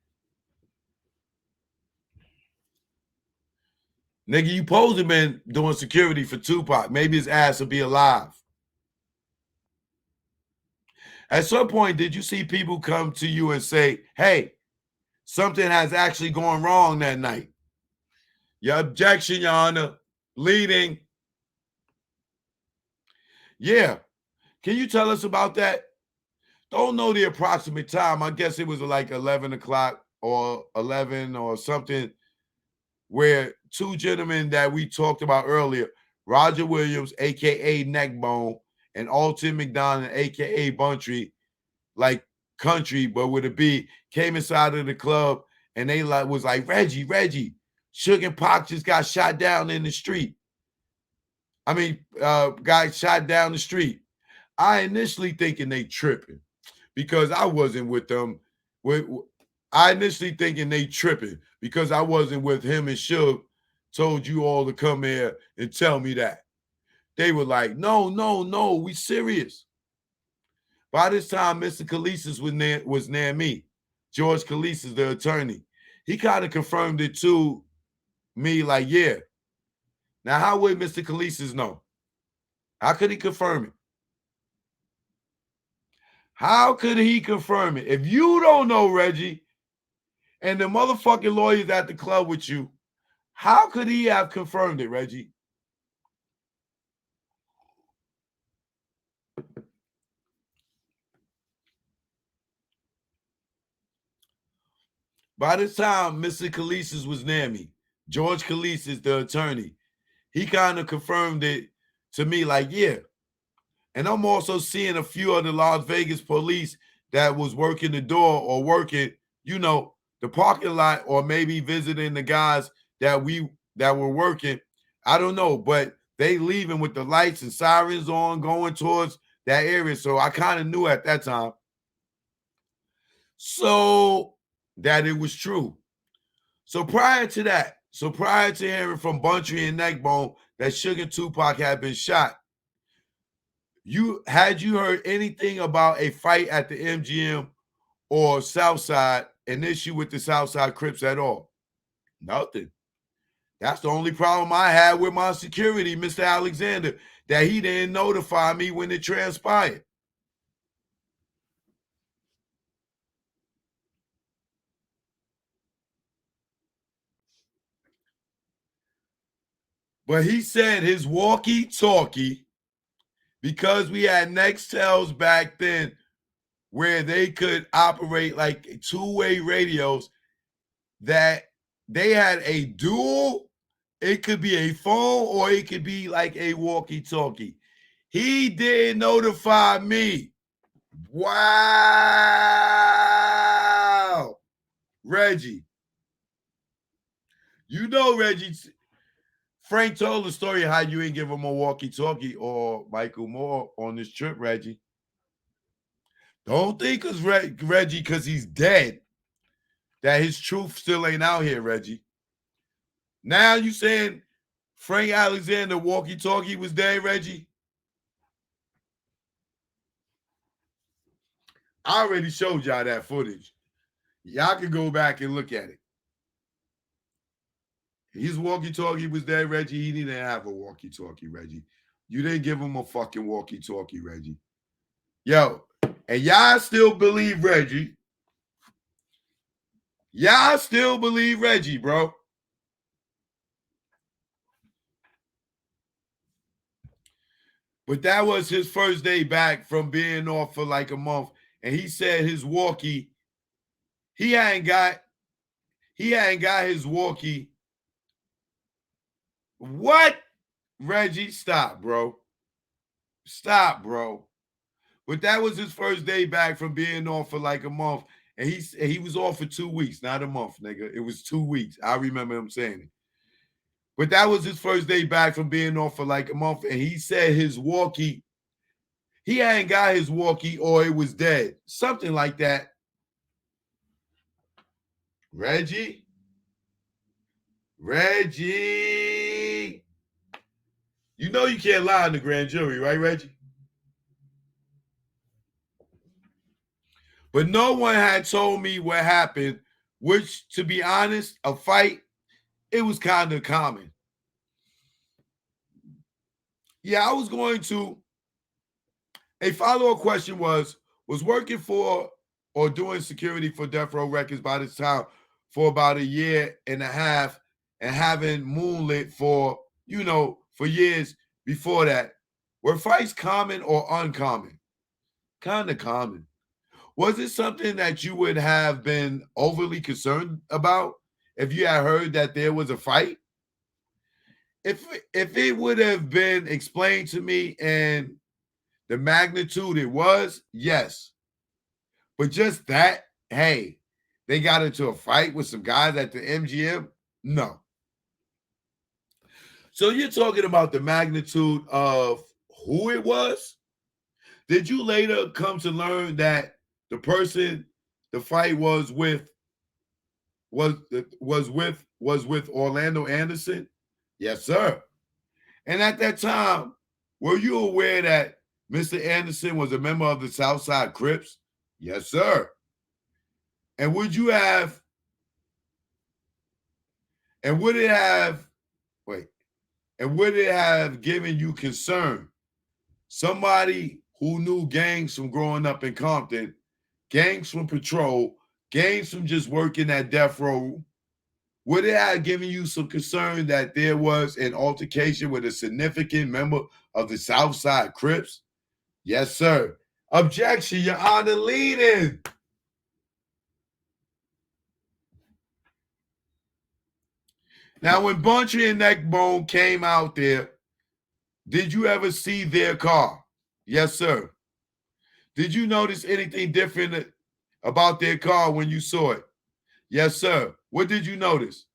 Nigga, you supposed to been doing security for Tupac. Maybe his ass will be alive. At some point, did you see people come to you and say, hey, something has actually gone wrong that night? Your objection, Your Honor. Leading. Yeah. Can you tell us about that? Don't know the approximate time. I guess it was like 11 o'clock or 11 or something, where two gentlemen that we talked about earlier, Roger Williams, a.k.a. Neckbone, and Alton McDonald, a.k.a. Buntry, like country, but with a B, came inside of the club, and they was like, Reggie, Suge and Pac just got shot down in the street. I mean, got shot down the street. I initially thinking they tripping because I wasn't with them. I initially thinking they tripping because I wasn't with him and Suge. Told you all to come here and tell me that. They were like, no, we serious. By this time, Mr. Khalees was near me. George Khalees, the attorney. He kind of confirmed it to me, like, yeah. Now, how would Mr. Khalees know? How could he confirm it? How could he confirm it? If you don't know, Reggie, and the motherfucking lawyer's at the club with you, how could he have confirmed it, Reggie? By this time, Mr. Khalees was near me. George Khalees is the attorney. He kind of confirmed it to me, like, yeah. And I'm also seeing a few of the Las Vegas police that was working the door or working, the parking lot, or maybe visiting the guys that were working. I don't know, but they leaving with the lights and sirens on, going towards that area. So I kind of knew at that time. So that it was true. So prior to hearing from Buntry and Neckbone that Suge and Tupac had been shot, had you heard anything about a fight at the MGM or Southside, an issue with the Southside Crips at all? Nothing. That's the only problem I had with my security, Mr. Alexander, that he didn't notify me when it transpired. But he said his walkie-talkie, because we had Nextels back then where they could operate like two-way radios, that they had a dual. It could be a phone or it could be like a walkie-talkie. He did notify me. Wow. Reggie. Reggie, Frank told the story how you ain't give him a walkie-talkie or Michael Moore on this trip, Reggie. Don't think because Reggie, because he's dead, that his truth still ain't out here, Reggie. Now you saying Frank Alexander walkie-talkie was dead, Reggie? I already showed y'all that footage. Y'all can go back and look at it. His walkie-talkie was dead, Reggie. He didn't have a walkie-talkie, Reggie. You didn't give him a fucking walkie-talkie, Reggie. Yo, and y'all still believe Reggie. Y'all still believe Reggie, bro. But that was his first day back from being off for like a month. And he said his walkie, he He hadn't got his walkie. What? Reggie, stop, bro. Stop, bro. But that was his first day back from being off for like a month. And he was off for 2 weeks, not a month, nigga. It was 2 weeks. I remember him saying it. But that was his first day back from being off for like a month. And he said his walkie, he hadn't got his walkie or it was dead. Something like that. Reggie? Reggie! You know you can't lie in the grand jury, right, Reggie? But no one had told me what happened, which, to be honest, a fight, it was kind of common. Yeah, I was going to. A follow-up question was working for or doing security for Death Row Records by this time for about 1.5 years and having moonlit for, for years before that. Were fights common or uncommon? Kind of common. Was it something that you would have been overly concerned about if you had heard that there was a fight? If it would have been explained to me and the magnitude it was, yes. But just that, hey, they got into a fight with some guys at the MGM? No. So you're talking about the magnitude of who it was? Did you later come to learn that the person the fight was with Orlando Anderson? Yes, sir. And at that time, were you aware that Mr. Anderson was a member of the Southside Crips? Yes, sir. And would it have given you concern? Somebody who knew gangs from growing up in Compton, gangs from patrol, gangs from just working at Death Row, would it have given you some concern that there was an altercation with a significant member of the Southside Crips? Yes, sir. Objection, Your Honor, leading. Now, when Bunchy and Neckbone came out there, did you ever see their car? Yes, sir. Did you notice anything different about their car when you saw it? Yes, sir. What did you notice?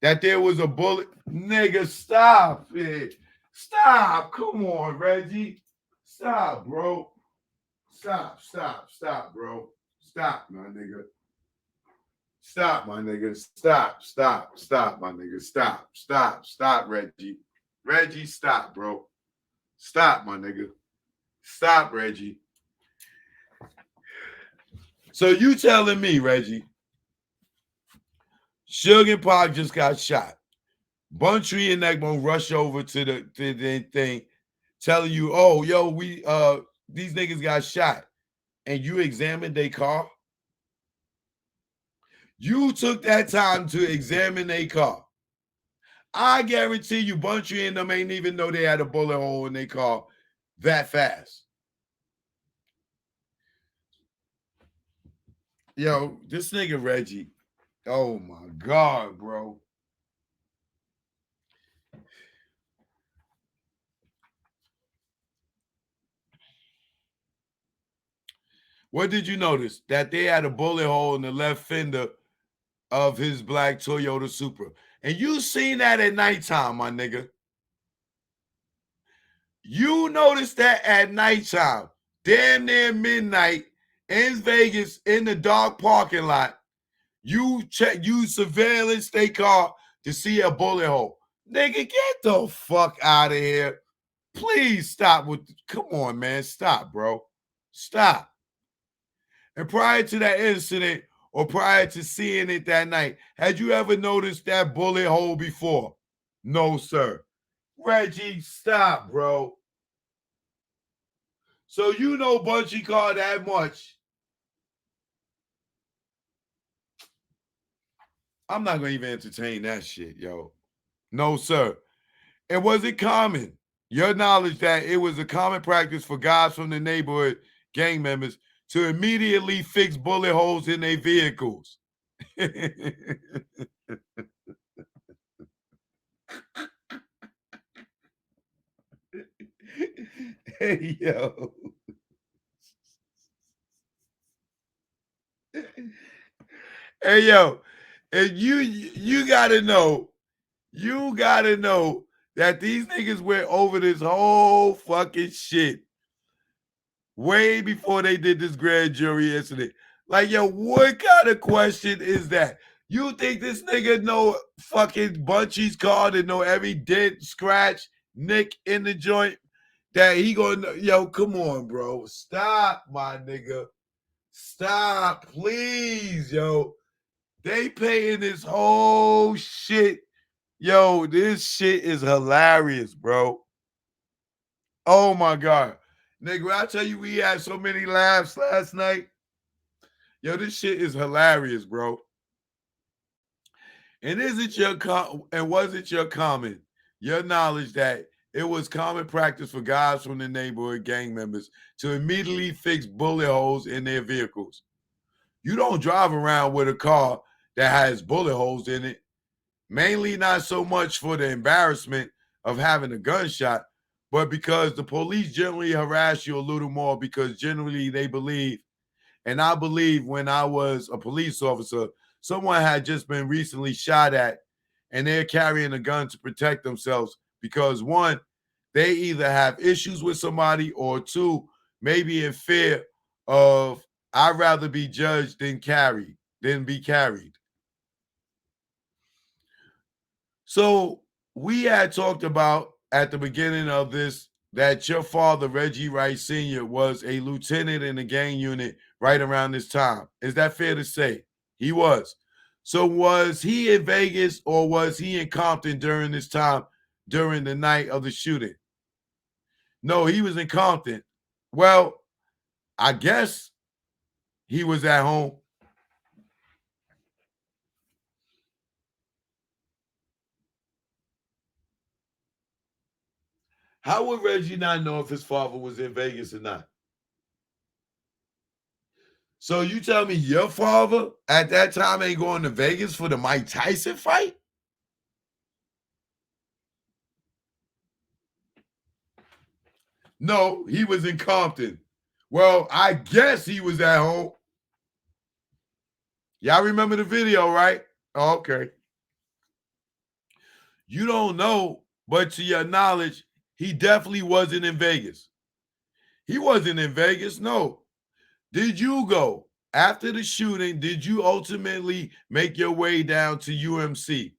That there was a bullet? Nigga, stop it. Stop. Come on, Reggie. Stop, bro. Stop, bro. Stop, my nigga. Stop, my nigga. Stop, my nigga. Stop, Reggie. Reggie, stop, bro. Stop, my nigga. Stop, Reggie. So you telling me, Reggie, Suge and Pac just got shot. Buntree and Neckbone rush over to the thing, telling you, oh, yo, these niggas got shot. And you examined their car? You took that time to examine their car. I guarantee you, Buntree and them ain't even know they had a bullet hole in their car that fast. Yo, this nigga Reggie, oh my God, bro. What did you notice? That they had a bullet hole in the left fender of his black Toyota Supra. And you seen that at nighttime, my nigga. You noticed that at nighttime, damn near midnight, in Vegas, in the dark parking lot. You surveillance their car to see a bullet hole. Nigga, get the fuck out of here. Please stop come on, man. Stop, bro. Stop. And prior to that incident, or prior to seeing it that night, had you ever noticed that bullet hole before? No, sir. Reggie, stop, bro. So you know Bunchy car that much. I'm not going to even entertain that shit, yo. No, sir. And was it common? Your knowledge that it was a common practice for guys from the neighborhood, gang members, to immediately fix bullet holes in their vehicles? Hey yo. Hey yo. And you gotta know, you gotta know that these niggas went over this whole fucking shit way before they did this grand jury incident. Like, yo, what kind of question is that? You think this nigga know fucking Bunchy's card and know every dent, scratch, nick in the joint? That he gonna, yo, come on, bro. Stop, my nigga. Stop, please, yo. They paying this whole shit. Yo, this shit is hilarious, bro. Oh my God. Nigga, when I tell you we had so many laughs last night, yo, this shit is hilarious, bro. And wasn't your comment, your knowledge that it was common practice for guys from the neighborhood gang members to immediately fix bullet holes in their vehicles? You don't drive around with a car that has bullet holes in it, mainly not so much for the embarrassment of having a gunshot, but because the police generally harass you a little more because generally they believe, and I believe when I was a police officer, someone had just been recently shot at and they're carrying a gun to protect themselves because one, they either have issues with somebody, or two, maybe in fear of I'd rather be judged than be carried. So we had talked about at the beginning of this that your father, Reggie Wright Sr., was a lieutenant in the gang unit right around this time. Is that fair to say? He was. So was he in Vegas or was he in Compton during this time, during the night of the shooting? No, he was in Compton. Well, I guess he was at home. How would Reggie not know if his father was in Vegas or not? So you tell me your father at that time ain't going to Vegas for the Mike Tyson fight? No, he was in Compton. Well, I guess he was at home. Y'all remember the video, right? Okay. You don't know, but to your knowledge, he definitely wasn't in Vegas. He wasn't in Vegas, no. Did you go after the shooting? Did you ultimately make your way down to UMC?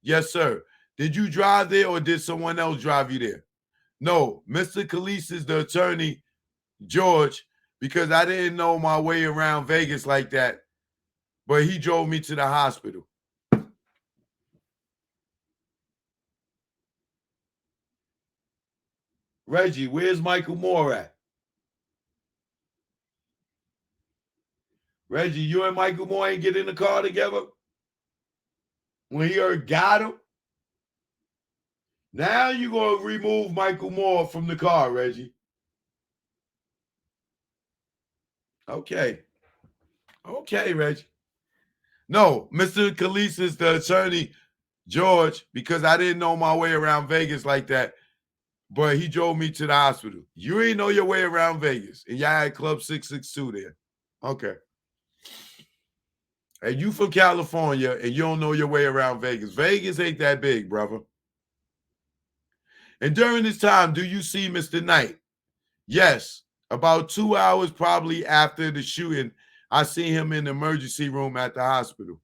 Yes, sir. Did you drive there or did someone else drive you there? No, Mr. Khalees is the attorney, George, because I didn't know my way around Vegas like that, but he drove me to the hospital. Reggie, where's Michael Moore at? Reggie, you and Michael Moore ain't get in the car together when he heard got him? Now you're going to remove Michael Moore from the car, Reggie. Okay. Okay, Reggie. No, Mr. Khalees is the attorney, George, because I didn't know my way around Vegas like that, but he drove me to the hospital. You ain't know your way around Vegas, and y'all had Club 662 there. Okay. And you from California, and you don't know your way around Vegas. Vegas ain't that big, brother. And during this time, do you see Mr. Knight? Yes. About 2 hours probably after the shooting, I see him in the emergency room at the hospital.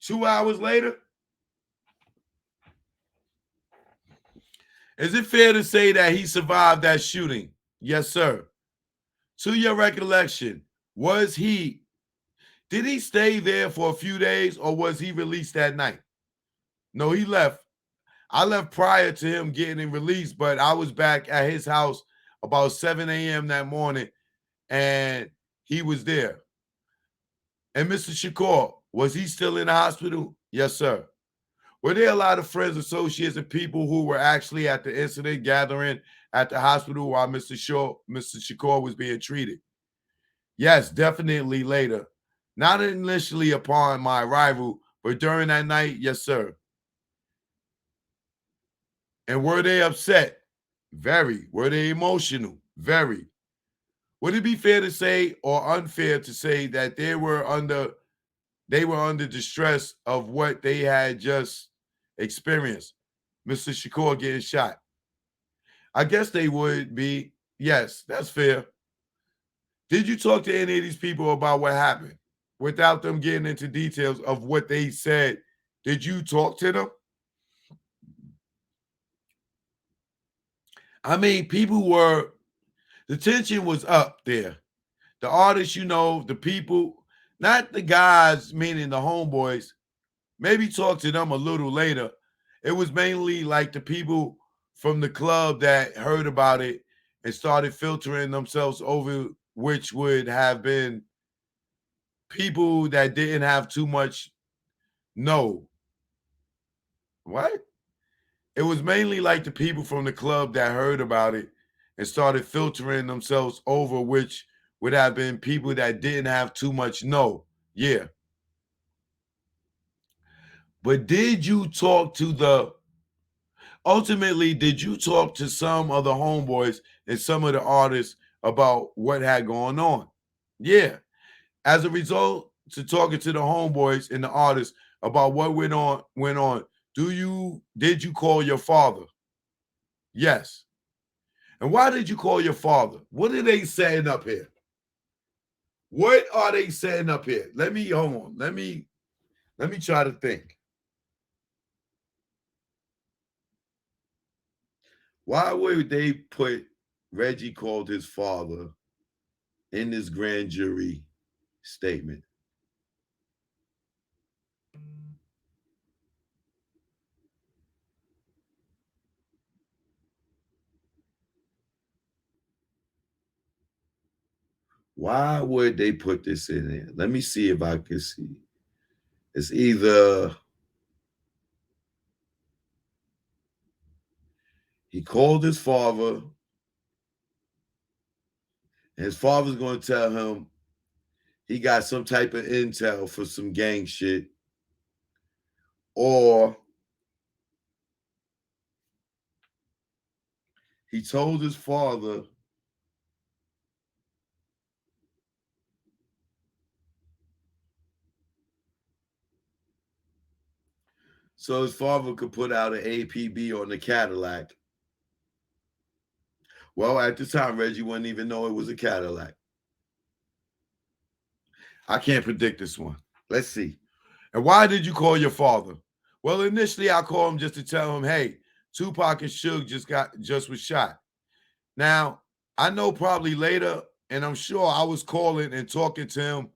2 hours later? Is it fair to say that he survived that shooting? Yes, sir. To your recollection, did he stay there for a few days or was he released that night? No, he left. I left prior to him getting released, but I was back at his house about 7 a.m. that morning and he was there. And Mr. Shakur, was he still in the hospital? Yes, sir. Were there a lot of friends, associates, and people who were actually at the incident gathering at the hospital while Mr. Shakur was being treated? Yes, definitely later. Not initially upon my arrival, but during that night, yes, sir. And were they upset? Very. Were they emotional? Very. Would it be fair to say or unfair to say that they were under distress of what they had just experienced? Mr. Shakur getting shot. I guess they would be. Yes, that's fair. Did you talk to any of these people about what happened without them getting into details of what they said? Did you talk to them? I mean, the tension was up there. The artists, the people, not the guys, meaning the homeboys, maybe talk to them a little later. It was mainly like the people from the club that heard about it and started filtering themselves over, which would have been people that didn't have too much. No. What? It was mainly like the people from the club that heard about it and started filtering themselves over, which would have been people that didn't have too much. No. Yeah. But did you talk to some of the homeboys and some of the artists about what had gone on? Yeah. As a result to talking to the homeboys and the artists about what went on, did you call your father? Yes. And why did you call your father? What are they saying up here? What are they saying up here? Let me hold on. Let me try to think. Why would they put Reggie called his father in this grand jury statement? Why would they put this in there? Let me see if I can see. It's either he called his father, and his father's going to tell him he got some type of intel for some gang shit, or he told his father so his father could put out an APB on the Cadillac. Well, at the time, Reggie wouldn't even know it was a Cadillac. I can't predict this one. Let's see. And why did you call your father? Well, initially I called him just to tell him, hey, Tupac and Suge just was shot. Now, I know probably later, and I'm sure I was calling and talking to him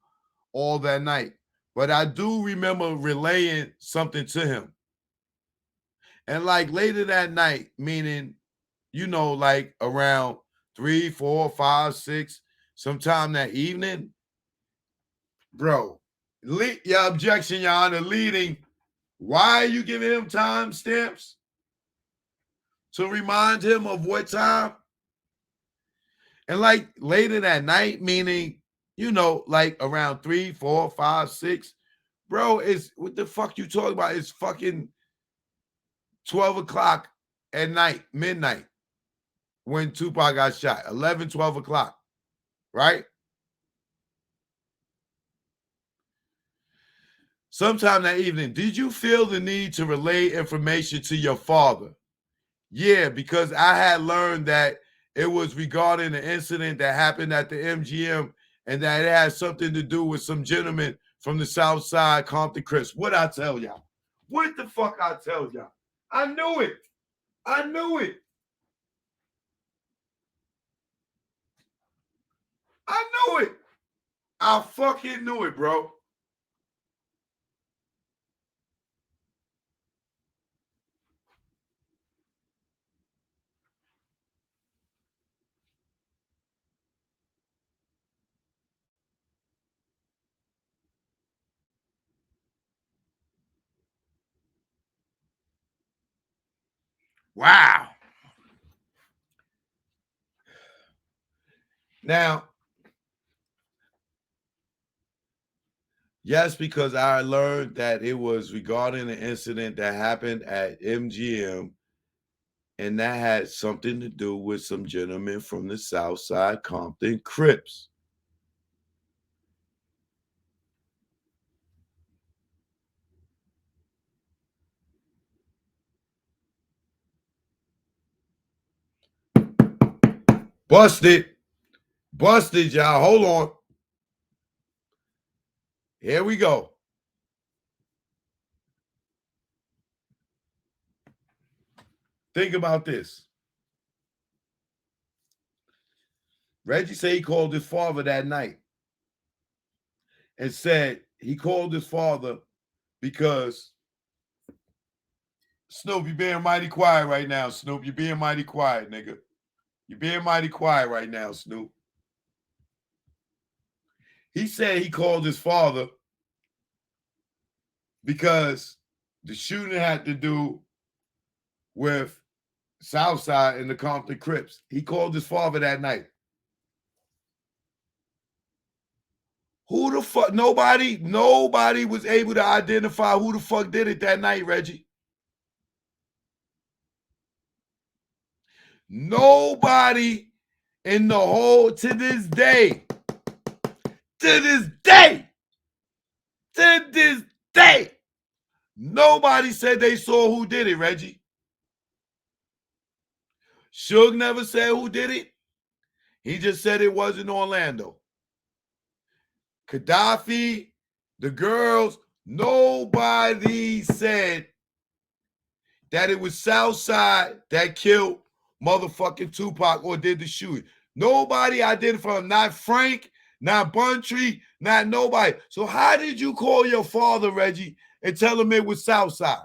all that night. But I do remember relaying something to him. And like later that night, meaning, like around 3, 4, 5, 6, sometime that evening, bro. Your objection, Your Honor, leading. Why are you giving him time stamps? To remind him of what time? And like later that night, meaning, like around 3, 4, 5, 6. Bro, it's what the fuck you talking about? It's fucking 12 o'clock at night, midnight, when Tupac got shot. 11, 12 o'clock, right? Sometime that evening, did you feel the need to relay information to your father? Yeah, because I had learned that it was regarding an incident that happened at the MGM and that it had something to do with some gentleman from the South Side, Compton Chris. What I tell y'all? What the fuck I tell y'all? I knew it. I knew it. I knew it. I fucking knew it, bro. Wow. Now, Yes, because I learned that it was regarding an incident that happened at MGM, and that had something to do with some gentlemen from the South Side Compton Crips. Busted. Busted, y'all. Hold on. Here we go. Think about this. Reggie said he called his father that night and said he called his father because Snoop, you're being mighty quiet right now, Snoop. You're being mighty quiet, nigga. You're being mighty quiet right now, Snoop. He said he called his father because the shooting had to do with Southside and the Compton Crips. He called his father that night. Who the fuck? Nobody was able to identify who the fuck did it that night, Reggie. Nobody in the whole, to this day, nobody said they saw who did it, Reggie. Suge never said who did it. He just said it wasn't Orlando. Gaddafi, the girls, nobody said that it was Southside that killed motherfucking Tupac or did the shooting. Nobody identified him. Not Frank, not Buntree, not nobody. So how did you call your father, Reggie, and tell him it was Southside?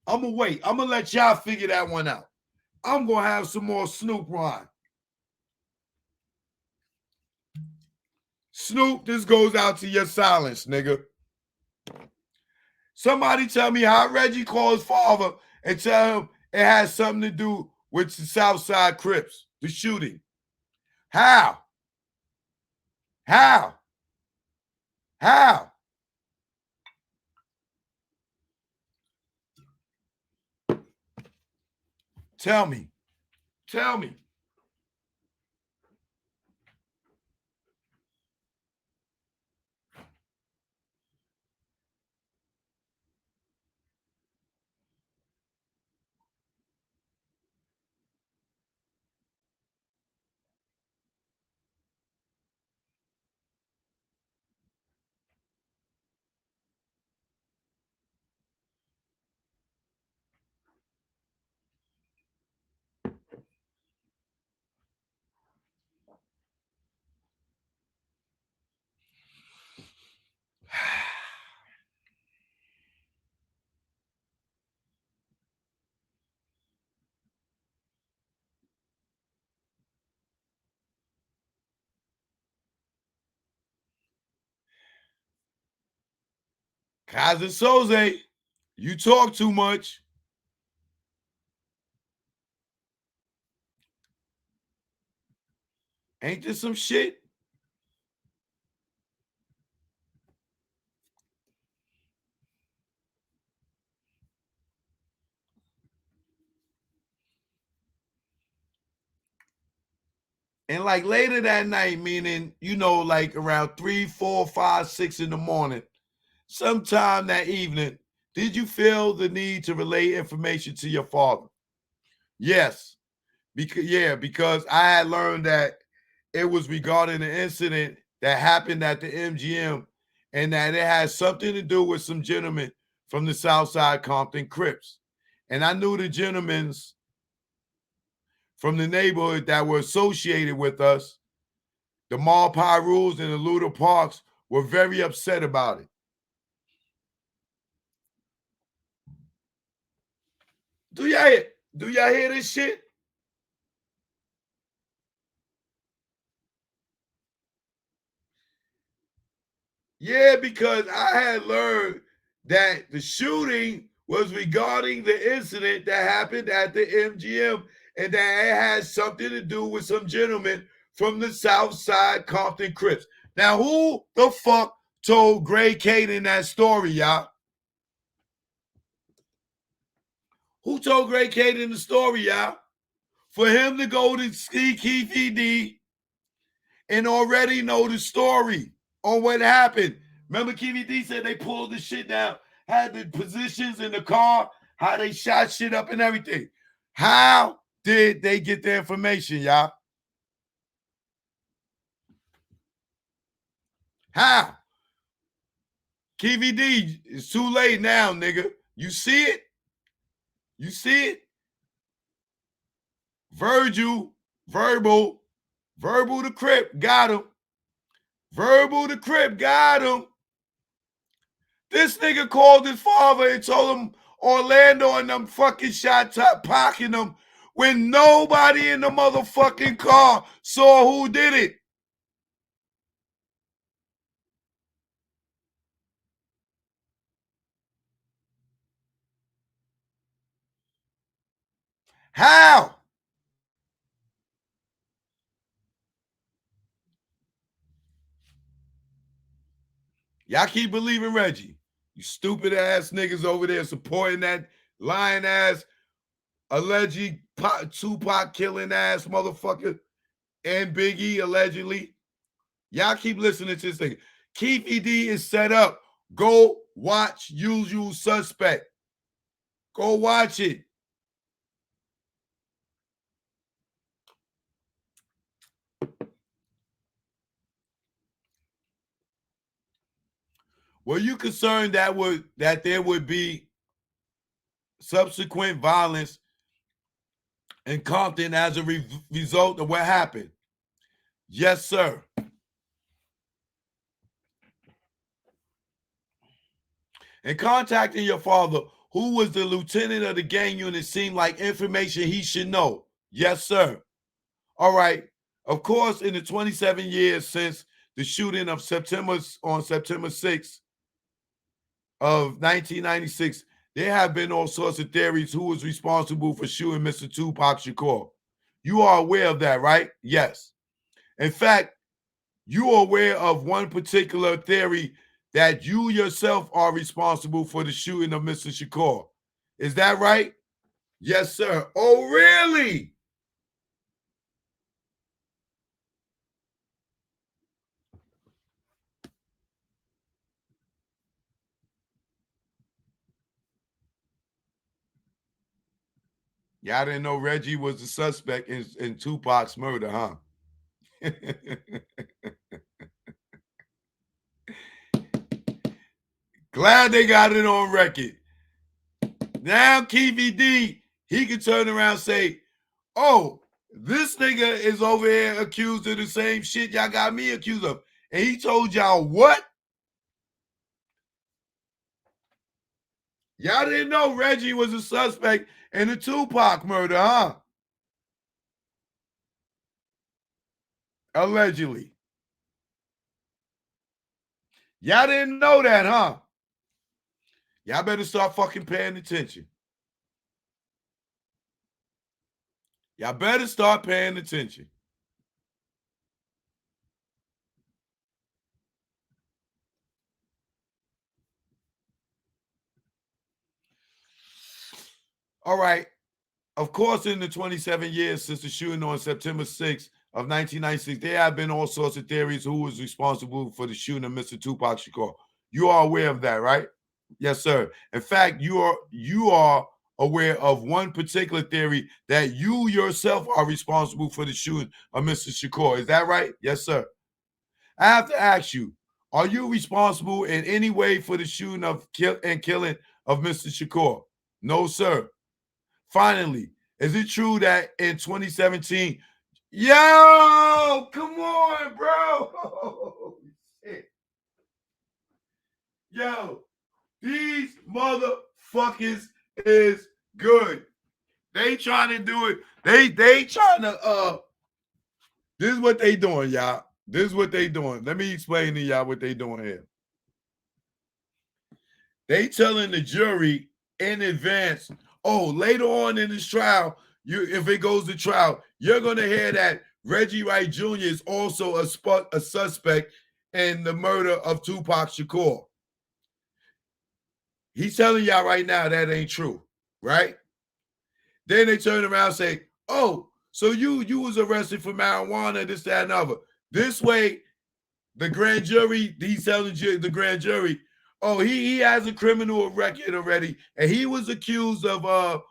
I'm going to wait. I'm going to let y'all figure that one out. I'm going to have some more Snoop rhyme. Snoop, this goes out to your silence, nigga. Somebody tell me how Reggie called his father and tell him it has something to do with the Southside Crips, the shooting. How? How? How? Tell me. Tell me. Cousin Soze, you talk too much. Ain't this some shit? And like later that night, meaning, like around 3, 4, 5, 6 in the morning, sometime that evening, did you feel the need to relay information to your father? Yes. Because I had learned that it was regarding an incident that happened at the MGM and that it had something to do with some gentlemen from the Southside Compton Crips. And I knew the gentlemen from the neighborhood that were associated with us, the Mall Rules and the Luda Parks, were very upset about it. Do y'all hear this shit? Yeah, because I had learned that the shooting was regarding the incident that happened at the MGM and that it had something to do with some gentlemen from the South Side Compton Crips. Now, who the fuck told Gray Caden that story, y'all? Who told Gray Caden the story, y'all? For him to go to see Keefy D and already know the story on what happened. Remember, Keefy D said they pulled the shit down, had the positions in the car, how they shot shit up and everything. How did they get the information, y'all? How? Keefy D, it's too late now, nigga. You see it? You see it? Verbal the Crip, got him. Verbal the Crip, got him. This nigga called his father and told him Orlando and them fucking shot top pocking them when nobody in the motherfucking car saw who did it. How? Y'all keep believing Reggie. You stupid ass niggas over there supporting that lying ass, alleged Tupac killing ass motherfucker and Biggie allegedly. Y'all keep listening to this thing. Keefy D is set up. Go watch Usual Suspect. Go watch it. Were you concerned that there would be subsequent violence in Compton as a result of what happened? Yes, sir. In contacting your father, who was the lieutenant of the gang unit, seemed like information he should know. Yes, sir. All right. Of course, in the 27 years since the shooting of September 6th of 1996, there have been all sorts of theories who was responsible for shooting Mr. Tupac Shakur. You are aware of that, right? Yes. In fact, you are aware of one particular theory that you yourself are responsible for the shooting of Mr. Shakur. Is that right? Yes, sir. Oh, really? Y'all didn't know Reggie was the suspect in Tupac's murder, huh? Glad they got it on record. Now Keefy D, he can turn around and say, oh, this nigga is over here accused of the same shit y'all got me accused of. And he told y'all what? Y'all didn't know Reggie was a suspect in the Tupac murder, huh? Allegedly. Y'all didn't know that, huh? Y'all better start fucking paying attention. Y'all better start paying attention. All right. Of course, in the 27 years since the shooting on September 6th of 1996, there have been all sorts of theories who was responsible for the shooting of Mr. Tupac Shakur. You are aware of that, right? Yes, sir. In fact, you are aware of one particular theory that you yourself are responsible for the shooting of Mr. Shakur. Is that right? Yes, sir. I have to ask you, are you responsible in any way for the shooting of killing of Mr. Shakur? No, sir. Finally, is it true that in 2017, yo, come on, bro. Shit. Yo, these motherfuckers is good. They trying to do it. They trying to this is what they doing, y'all. This is what they doing. Let me explain to y'all what they doing here. They telling the jury in advance, oh, later on in this trial, if it goes to trial, you're gonna hear that Reggie Wright Jr. is also a suspect and the murder of Tupac Shakur. He's telling y'all right now that ain't true, right? Then they turn around and say, oh, so you was arrested for marijuana, this, that, and other. This way, the grand jury, he's telling the grand jury, oh, he has a criminal record already, and he was accused of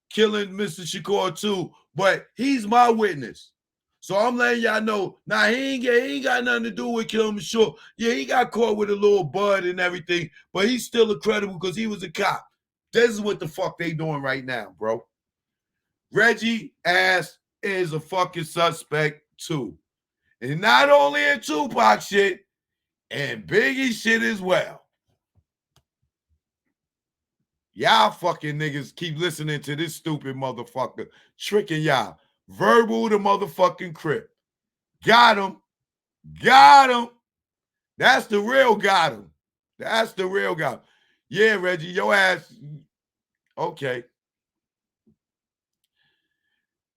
killing Mr. Shakur too, but he's my witness. So I'm letting y'all know, nah, he ain't got nothing to do with killing Shakur. Yeah, he got caught with a little bud and everything, but he's still a credible because he was a cop. This is what the fuck they doing right now, bro. Reggie ass is a fucking suspect too. And not only in Tupac shit, and Biggie shit as well. Y'all fucking niggas keep listening to this stupid motherfucker tricking y'all. Verbal the motherfucking Crip. Got him. Got him. That's the real got him. That's the real got him. Yeah, Reggie, your ass. Okay.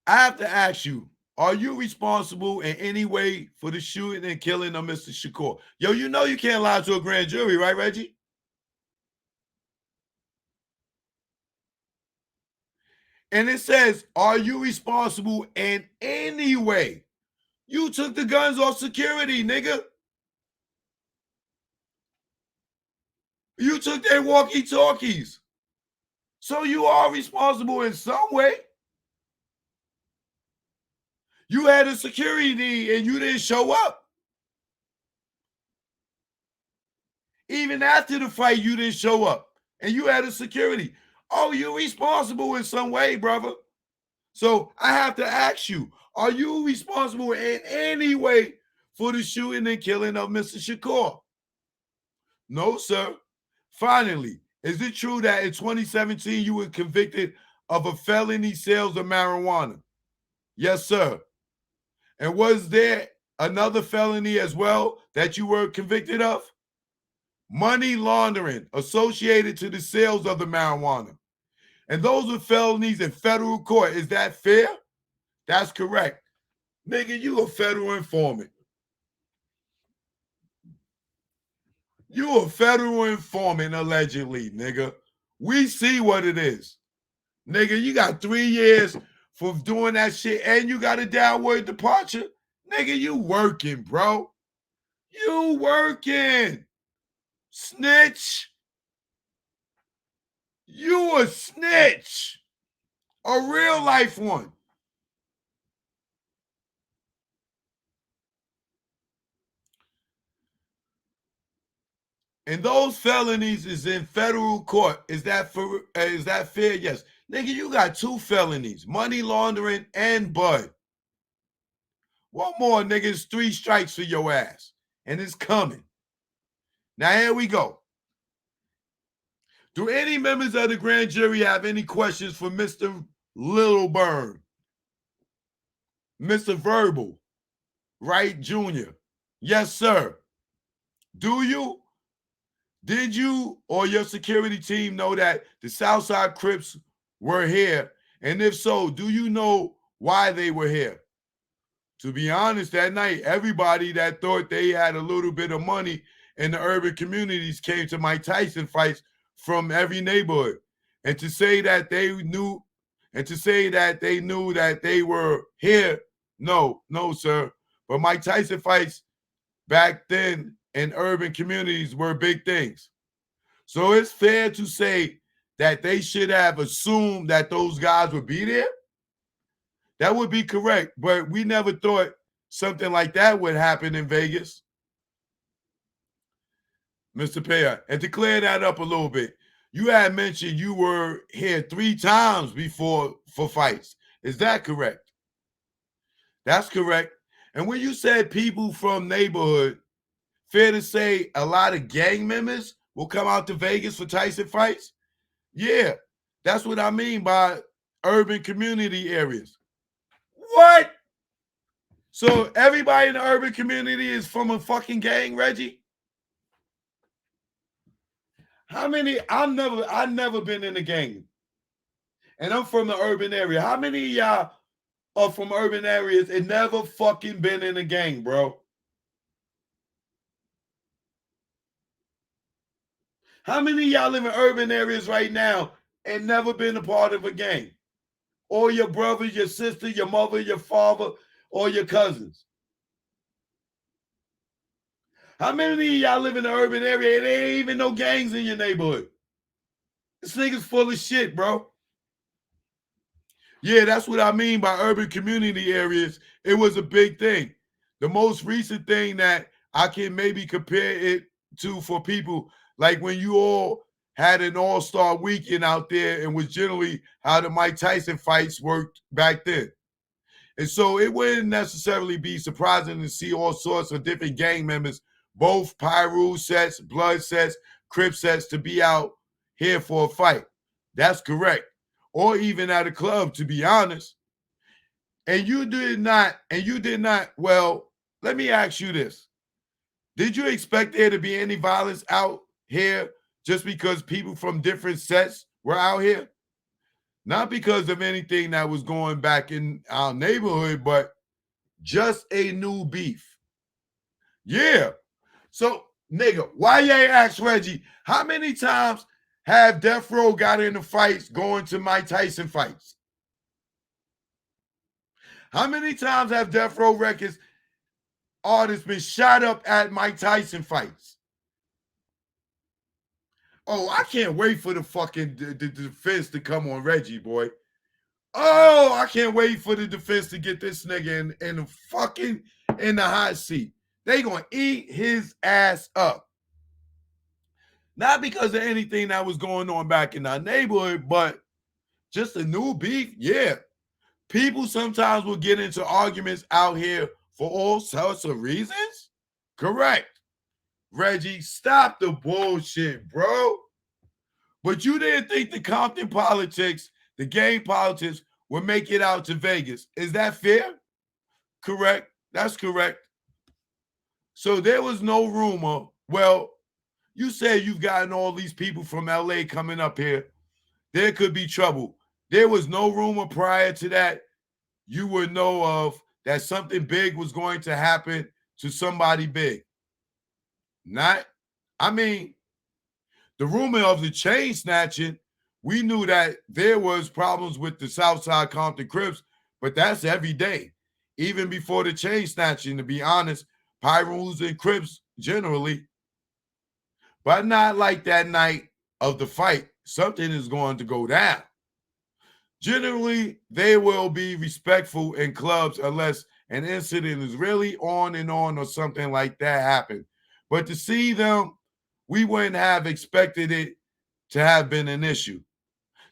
I have to ask you, are you responsible in any way for the shooting and killing of Mr. Shakur? Yo, you know you can't lie to a grand jury, right, Reggie? And it says, are you responsible in any way? You took the guns off security, nigga. You took their walkie-talkies. So you are responsible in some way. You had a security need and you didn't show up. Even after the fight, you didn't show up. And you had a security. Oh, you're responsible in some way, brother. So I have to ask you, are you responsible in any way for the shooting and killing of Mr. Shakur? No, sir. Finally, is it true that in 2017 you were convicted of a felony sales of marijuana? Yes, sir. And was there another felony as well that you were convicted of? Money laundering associated to the sales of the marijuana. And those are felonies in federal court. Is that fair? That's correct. Nigga, you a federal informant. You a federal informant, allegedly, nigga. We see what it is. Nigga, you got 3 years for doing that shit and you got a downward departure. Nigga, you working, bro. You working. Snitch. You a snitch. A real life one. And those felonies is in federal court. Is that fair? Yes. Nigga, you got 2 felonies, money laundering and bud. One more, nigga, it's 3 strikes for your ass. And it's coming. Now here we go. Do any members of the grand jury have any questions for Mr. Littleburn? Mr. Verbal, Wright Jr.? Yes, sir. Do you? Did you or your security team know that the Southside Crips were here? And if so, do you know why they were here? To be honest, that night, everybody that thought they had a little bit of money in the urban communities came to Mike Tyson fights from every neighborhood. And to say that they knew that they were here, no, sir. But Mike Tyson fights back then in urban communities were big things. So it's fair to say that they should have assumed that those guys would be there. That would be correct, but we never thought something like that would happen in Vegas. Mr. Payer, and to clear that up a little bit, you had mentioned you were here 3 times before for fights. Is that correct? That's correct. And when you said people from neighborhood, fair to say a lot of gang members will come out to Vegas for Tyson fights? Yeah, that's what I mean by urban community areas. What? So everybody in the urban community is from a fucking gang, Reggie? How many? I've never been in a gang. And I'm from the urban area. How many of y'all are from urban areas and never fucking been in a gang, bro? How many of y'all live in urban areas right now and never been a part of a gang? Or your brother, your sister, your mother, your father, or your cousins? How many of y'all live in an urban area and there ain't even no gangs in your neighborhood? This nigga's full of shit, bro. Yeah, that's what I mean by urban community areas. It was a big thing. The most recent thing that I can maybe compare it to for people, like when you all had an all-star weekend out there and was generally how the Mike Tyson fights worked back then. And so it wouldn't necessarily be surprising to see all sorts of different gang members, both Pyru sets, blood sets, Crip sets, to be out here for a fight. That's correct. Or even at a club, to be honest. And you did not, well, let me ask you this. Did you expect there to be any violence out here just because people from different sets were out here? Not because of anything that was going back in our neighborhood, but just a new beef. Yeah. So, nigga, why you ain't ask Reggie, how many times have Death Row got into fights going to Mike Tyson fights? How many times have Death Row Records artists been shot up at Mike Tyson fights? Oh, I can't wait for the fucking the defense to come on Reggie, boy. Oh, I can't wait for the defense to get this nigga in the fucking in the hot seat. They gonna eat his ass up. Not because of anything that was going on back in our neighborhood, but just a new beef. Yeah. People sometimes will get into arguments out here for all sorts of reasons. Correct. Reggie, stop the bullshit, bro. But you didn't think the Compton politics, the gang politics, would make it out to Vegas. Is that fair? Correct. That's correct. So there was no rumor. Well, you said you've gotten all these people from LA coming up here. There could be trouble. There was no rumor prior to that you would know of that something big was going to happen to somebody big. Not, I mean, the rumor of the chain snatching, we knew that there was problems with the Southside Compton Crips, but that's every day. Even before the chain snatching, to be honest, Pyrus and Crips generally, but not like that night of the fight. Something is going to go down. Generally, they will be respectful in clubs unless an incident is really on and on or something like that happen. But to see them, we wouldn't have expected it to have been an issue.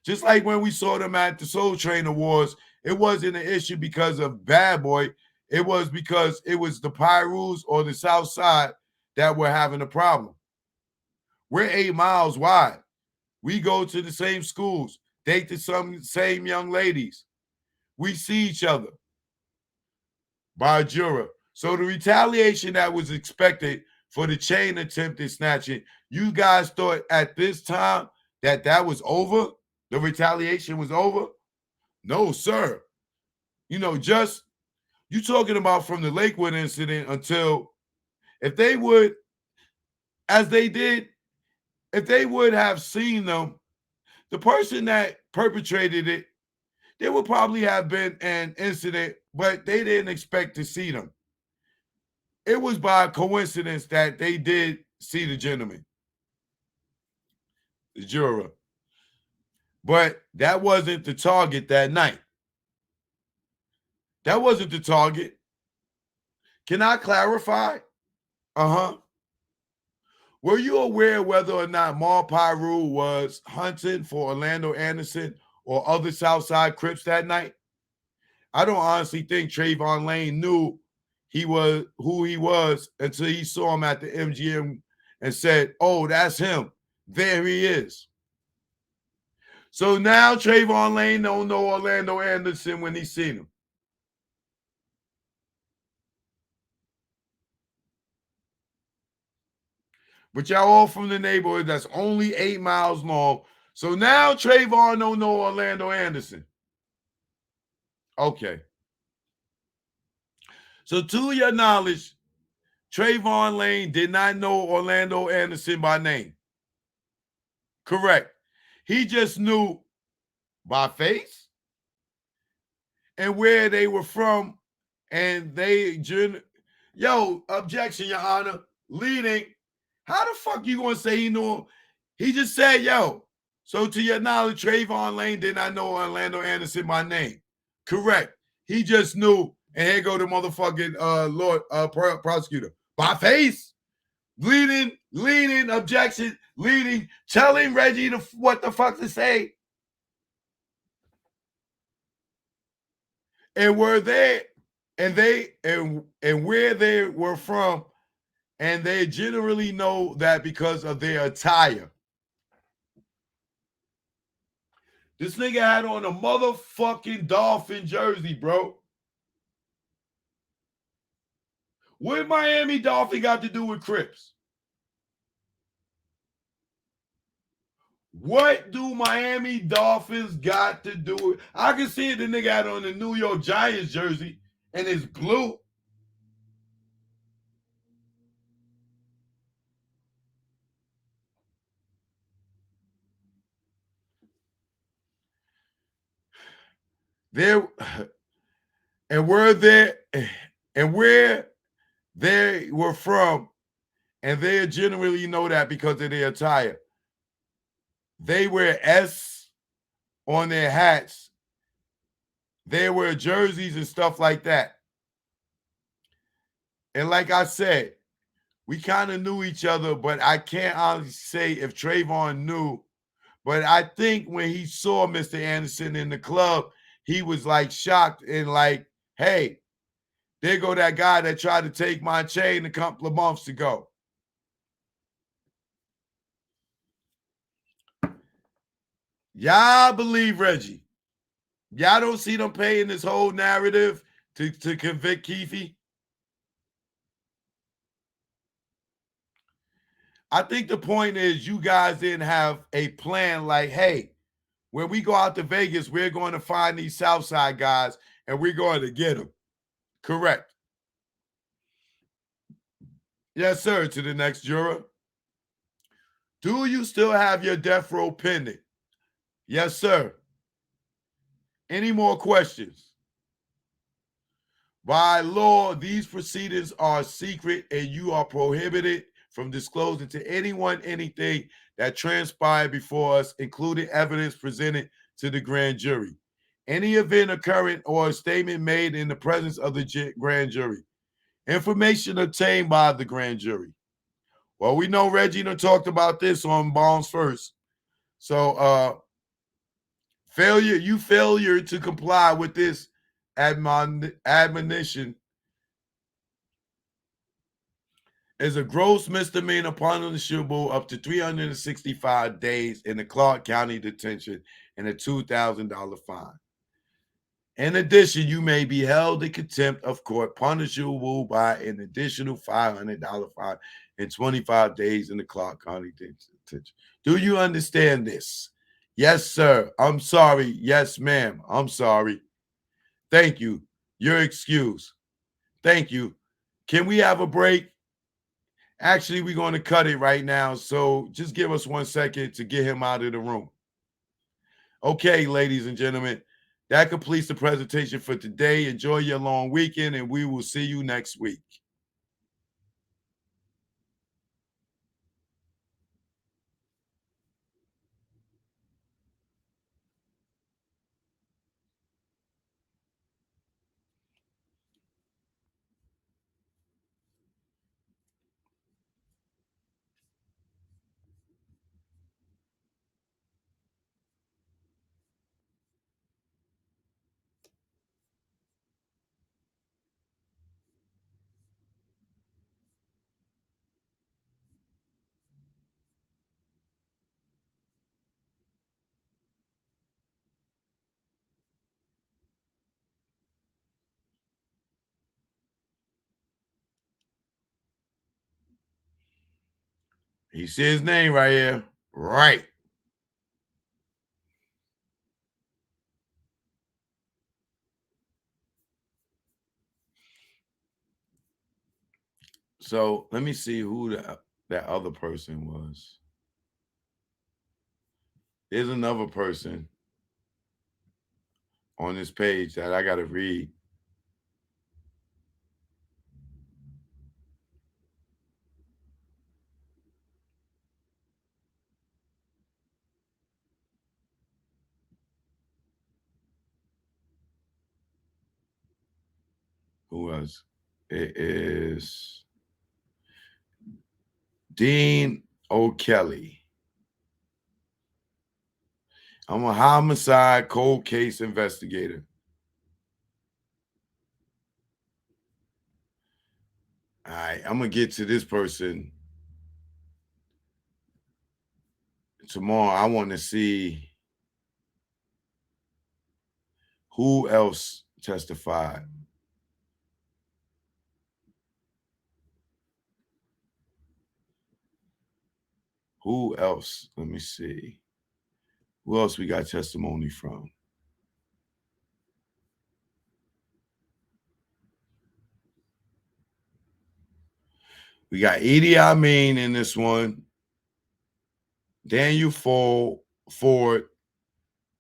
Just like when we saw them at the Soul Train Awards, it wasn't an issue because of Bad Boy. It was because it was the Pyrus or the South Side that were having a problem. We're 8 miles wide. We go to the same schools, date the same young ladies. We see each other by juror. So the retaliation that was expected for the chain attempted snatching, you guys thought at this time that that was over? The retaliation was over? No, sir. You know, just you talking about from the Lakewood incident until if they would, as they did, if they would have seen them, the person that perpetrated it, there would probably have been an incident, but they didn't expect to see them. It was by coincidence that they did see the gentleman, the juror. But that wasn't the target that night. That wasn't the target. Can I clarify? Uh-huh. Were you aware whether or not Mar Pyru was hunting for Orlando Anderson or other Southside Crips that night? I don't honestly think Trayvon Lane knew he was who he was until he saw him at the MGM and said, "Oh, that's him. There he is." So now Trayvon Lane don't know Orlando Anderson when he seen him. But y'all all from the neighborhood that's only 8 miles long. So now Trayvon don't know Orlando Anderson. Okay. So to your knowledge, Trayvon Lane did not know Orlando Anderson by name. Correct. He just knew by face and where they were from, and yo, objection, Your Honor. Leading. How the fuck you gonna say he knew him? He just said, yo. So to your knowledge, Trayvon Lane did not know Orlando Anderson by name. Correct. He just knew, and here go the motherfucking prosecutor. By face. Leading, objection, leading, telling Reggie what the fuck to say. And were they, and where they were from, and they generally know that because of their attire. This nigga had on a motherfucking Dolphin jersey, bro. What Miami Dolphin got to do with Crips? What do Miami Dolphins got to do with? I can see it. The nigga had on the New York Giants jersey and it's blue. There and where they were from, and they generally know that because of their attire. They wear S on their hats. They wear jerseys and stuff like that. And like I said, we kind of knew each other, but I can't honestly say if Trayvon knew. But I think when he saw Mr. Anderson in the club, he was like shocked and like, hey, there go that guy that tried to take my chain a couple of months ago. Y'all believe Reggie. Y'all don't see them paying this whole narrative to convict Keefe. I think the point is you guys didn't have a plan like, hey, when we go out to Vegas, we're going to find these Southside guys and we're going to get them. Correct. Yes, sir. To the next juror. Do you still have your death row pending? Yes, sir. Any more questions? By law, these proceedings are secret and you are prohibited from disclosing to anyone anything that transpired before us, including evidence presented to the grand jury. Any event occurring or a statement made in the presence of the grand jury. Information obtained by the grand jury. Well, we know Reggie talked about this on Bones First. So failure to comply with this admonition is a gross misdemeanor punishable up to 365 days in the Clark County detention and a $2,000 fine. In addition, you may be held in contempt of court, punishable by an additional $500 fine and 25 days in the Clark County detention. Do you understand this? Yes, sir. I'm sorry. Yes, ma'am. I'm sorry. Thank you. Your excuse. Thank you. Can we have a break? Actually, we're going to cut it right now. So just give us 1 second to get him out of the room. Okay, ladies and gentlemen, that completes the presentation for today. Enjoy your long weekend, and we will see you next week. He says his name right here. Right. So let me see who that other person was. There's another person on this page that I got to read. Who else? It is Dean O'Kelly. I'm a homicide cold case investigator. All right, I'm gonna get to this person tomorrow. I want to see who else testified. Who else? Let me see. Who else we got testimony from? We got Idi Amin in this one, Daniel Ford,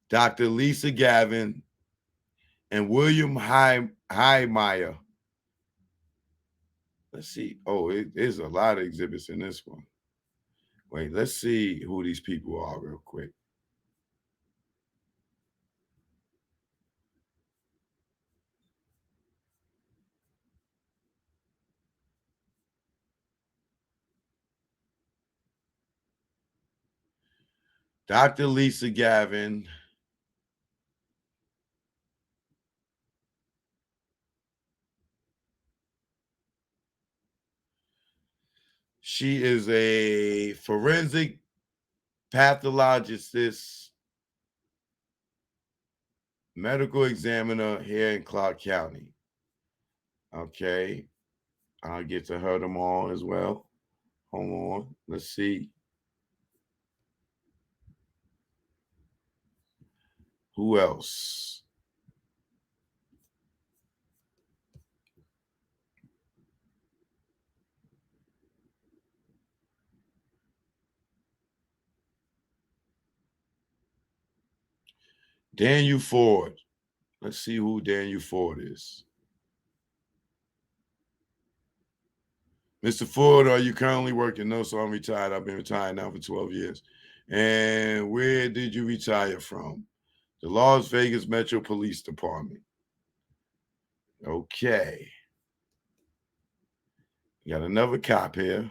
Dr. Lisa Gavin, and William Highmeyer. Let's see. Oh, there's a lot of exhibits in this one. Wait, let's see who these people are real quick. Dr. Lisa Gavin. She is a forensic pathologist, medical examiner here in Clark County. Okay. I'll get to her tomorrow as well. Hold on. Let's see. Who else? Daniel Ford. Let's see who Daniel Ford is. Mr. Ford, are you currently working? No, so I'm retired. I've been retired now for 12 years. And where did you retire from? The Las Vegas Metro Police Department. Okay. We got another cop here.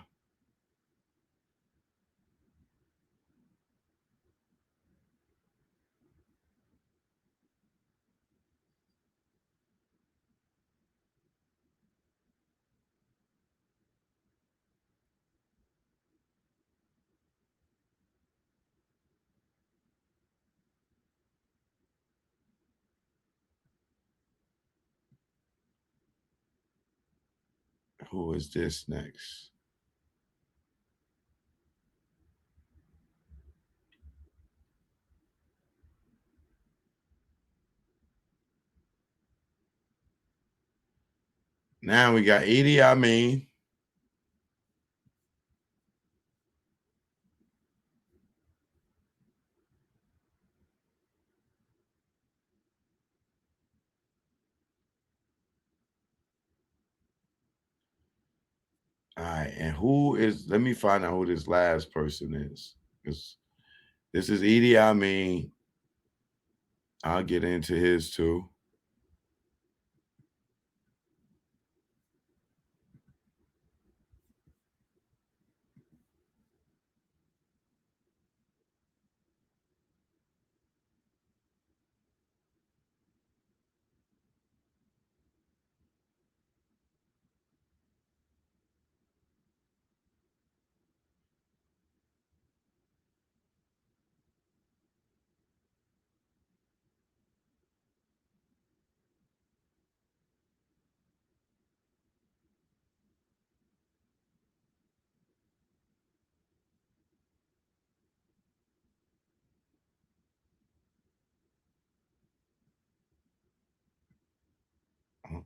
Who is this next? Now we got Idi Amin. All right, and who is? Let me find out who this last person is. Because this is Idi Amin. I'll get into his too.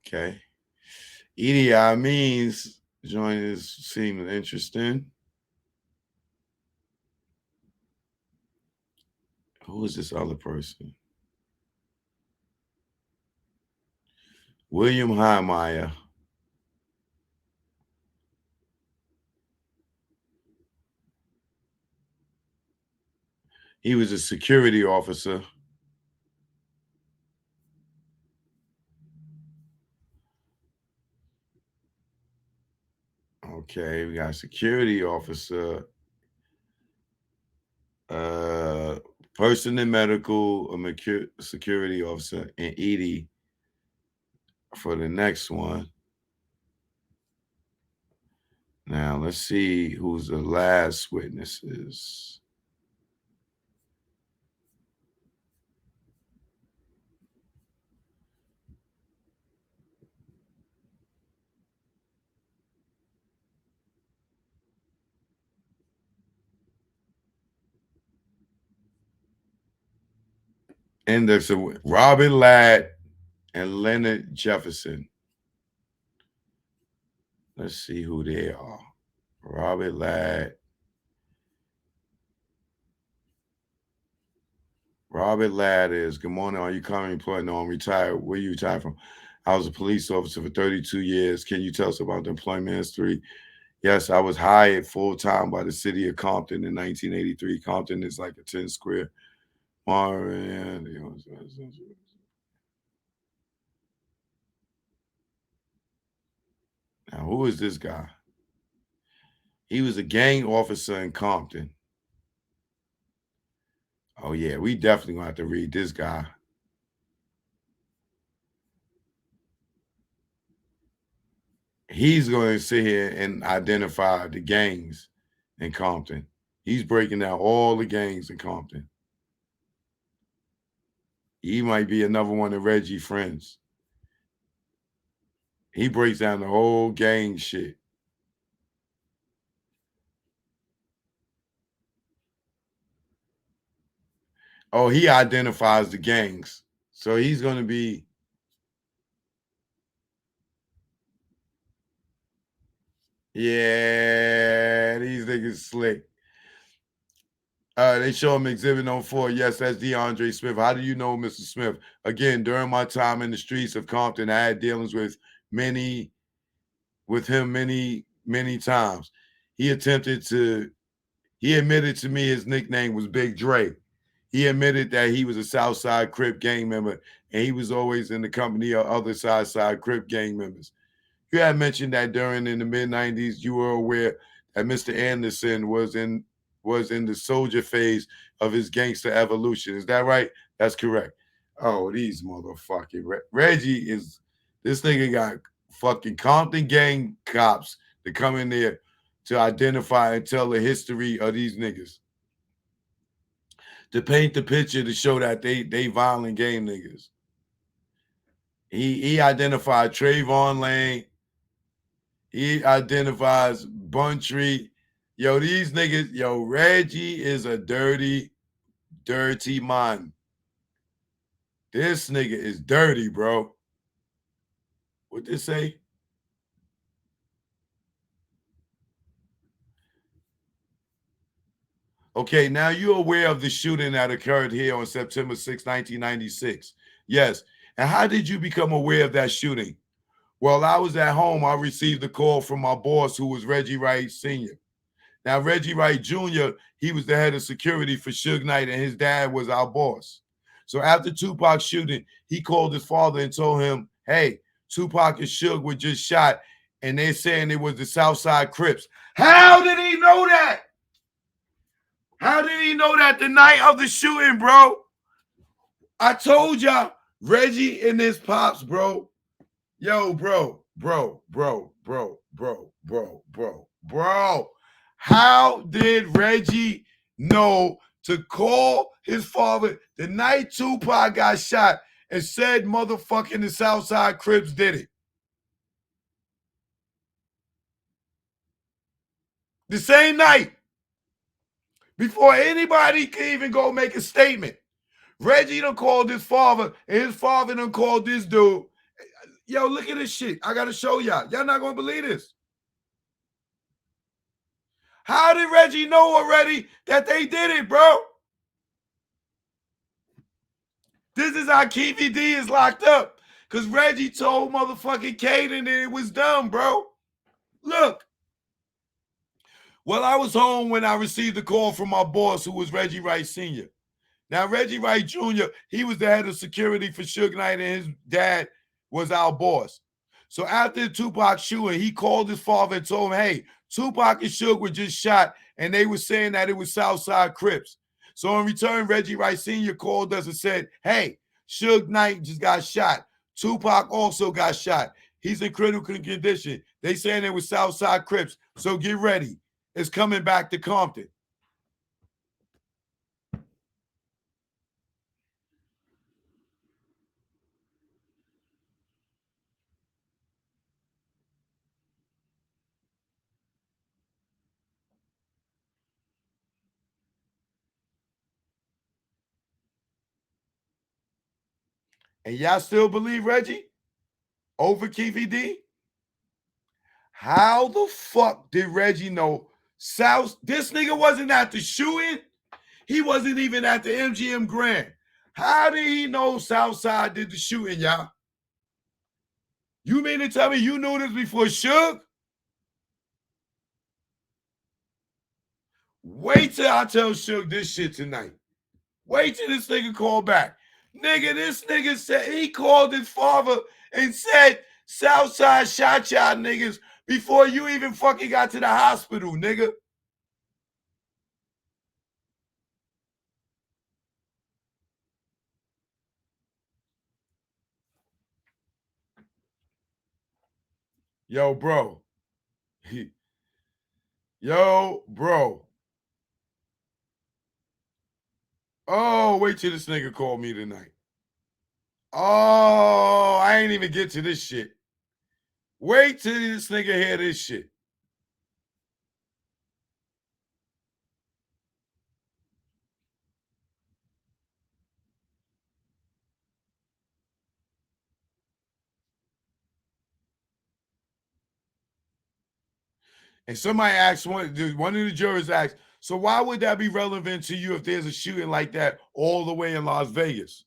Okay. Idi Amin's joint is seems interesting. Who is this other person? William Heimeyer. He was a security officer. Okay, we got security officer, uh, person in medical, a security officer, and Edie for the next one. Now let's see who's the last witnesses. And there's Robert Ladd and Leonard Jefferson. Let's see who they are. Robert Ladd. Robert Ladd is, good morning. Are you currently employed? No, I'm retired. Where you retired from? I was a police officer for 32 years. Can you tell us about the employment history? Yes, I was hired full time by the city of Compton in 1983. Compton is like a 10 square. Now, who is this guy? He was a gang officer in Compton. Oh, yeah, we definitely gonna have to read this guy. He's going to sit here and identify the gangs in Compton. He's breaking down all the gangs in Compton. He might be another one of Reggie friends. He breaks down the whole gang shit. Oh, he identifies the gangs. So he's going to be, yeah, these niggas slick. They show him exhibit on 4. Yes, that's DeAndre Smith. How do you know Mr. Smith? Again, during my time in the streets of Compton, I had dealings with him many times. He attempted to, he admitted to me his nickname was Big Dre. He admitted that he was a Southside Crip gang member, and he was always in the company of other Southside Crip gang members. You had mentioned that during in the mid-90s, you were aware that Mr. Anderson was in the soldier phase of his gangster evolution. Is that right? That's correct. Oh, these motherfucking Reggie is, this nigga got fucking Compton gang cops to come in there to identify and tell the history of these niggas, to paint the picture to show that they violent gang niggas. He identified Trayvon Lane. He identifies Buntree. Yo, these niggas, yo, Reggie is a dirty, dirty man. This nigga is dirty, bro. What this say? Okay, now you're aware of the shooting that occurred here on September 6, 1996. Yes. And how did you become aware of that shooting? Well, I was at home. I received a call from my boss, who was Reggie Wright Sr. Now, Reggie Wright Jr., he was the head of security for Suge Knight, and his dad was our boss. So after Tupac's shooting, he called his father and told him, hey, Tupac and Suge were just shot, and they're saying it was the Southside Crips. How did he know that? How did he know that the night of the shooting, bro? I told y'all, Reggie and his pops, bro. Yo, bro. How did Reggie know to call his father the night Tupac got shot and said motherfucking the Southside Crips did it? The same night. Before anybody can even go make a statement. Reggie done called his father, and his father done called this dude. Yo, look at this shit. I got to show y'all. Y'all not going to believe this. How did Reggie know already that they did it, bro? This is how Keefy D is locked up. Because Reggie told motherfucking Caden that it was done, bro. Look. Well, I was home when I received the call from my boss, who was Reggie Wright Sr. Now, Reggie Wright Jr., he was the head of security for Suge Knight, and his dad was our boss. So after the Tupac shooting, he called his father and told him, hey, Tupac and Suge were just shot, and they were saying that it was Southside Crips. So in return, Reggie Wright Sr. called us and said, hey, Suge Knight just got shot. Tupac also got shot. He's in critical condition. They saying it was Southside Crips, so get ready. It's coming back to Compton. And y'all still believe Reggie over Keefy D? How the fuck did Reggie know South? This nigga wasn't at the shooting. He wasn't even at the MGM Grand. How did he know Southside did the shooting, y'all? You mean to tell me you knew this before Suge? Wait till I tell Suge this shit tonight. Wait till this nigga call back. Nigga, this nigga said he called his father and said Southside shot y'all niggas before you even fucking got to the hospital, nigga. Yo, bro. Yo, bro. Oh, wait till this nigga call me tonight. Oh, I ain't even get to this shit. Wait till this nigga hear this shit. And somebody asked one of the jurors asked, so why would that be relevant to you if there's a shooting like that all the way in Las Vegas?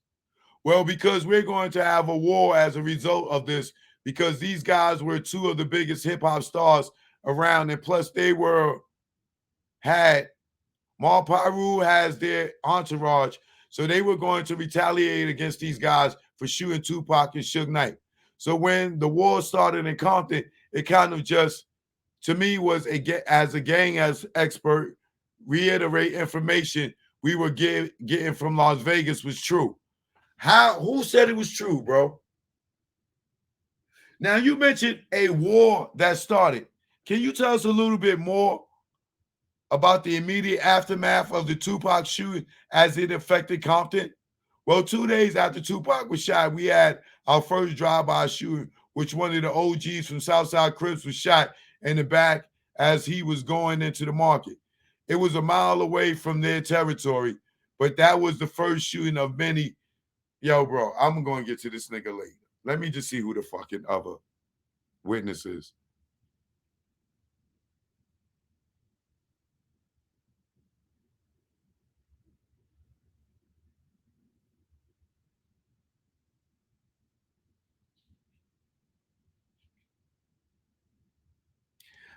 Well, because we're going to have a war as a result of this, because these guys were two of the biggest hip hop stars around, and plus they had Mal Paru has their entourage, so they were going to retaliate against these guys for shooting Tupac and Suge Knight. So when the war started in Compton, it kind of just, to me, was as a gang as expert, reiterate information we were getting from Las Vegas was true. Who said it was true, bro? Now you mentioned a war that started. Can you tell us a little bit more about the immediate aftermath of the Tupac shooting as it affected Compton? Well, 2 days after Tupac was shot, we had our first drive-by shooting, which one of the OGs from Southside Crips was shot in the back as he was going into the market. It was a mile away from their territory, but that was the first shooting of many. Yo, bro, I'm going to get to this nigga later. Let me just see who the fucking other witnesses.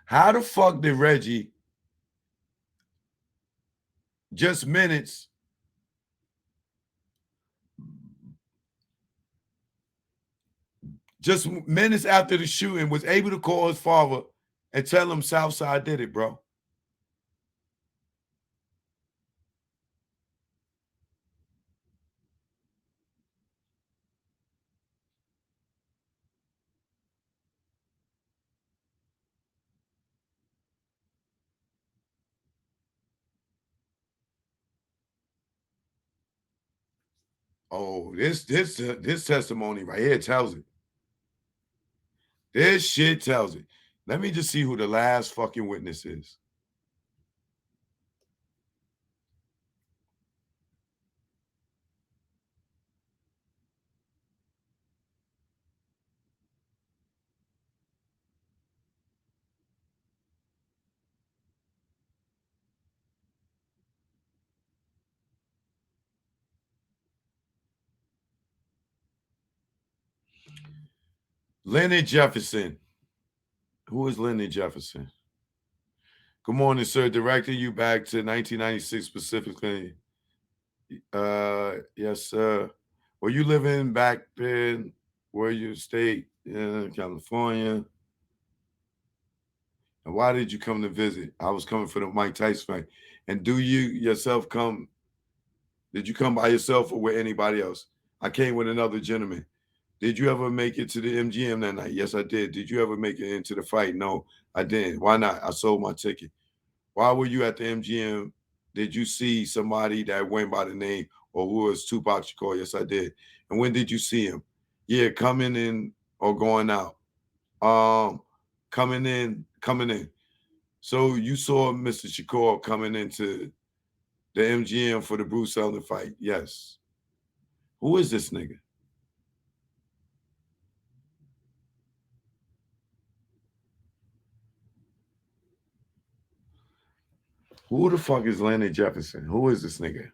How the fuck did Reggie just minutes after the shooting was able to call his father and tell him Southside did it, bro? Oh, this testimony right here tells it. This shit tells it. Let me just see who the last fucking witness is. Leonard Jefferson. Who is Leonard Jefferson? Good morning, sir. Directing you back to 1996 specifically. Yes, sir. Were you living back then? Where you stayed in California? And why did you come to visit? I was coming for the Mike Tyson fight. And do you yourself come? Did you come by yourself or with anybody else? I came with another gentleman. Did you ever make it to the MGM that night? Yes, I did. Did you ever make it into the fight? No, I didn't. Why not? I sold my ticket. Why were you at the MGM? Did you see somebody that went by the name or who was Tupac Shakur? Yes, I did. And when did you see him? Yeah, coming in or going out. Coming in, coming in. So you saw Mr. Shakur coming into the MGM for the Bruce Seldon fight? Yes. Who is this nigga? Who the fuck is Leonard Jefferson? Who is this nigga?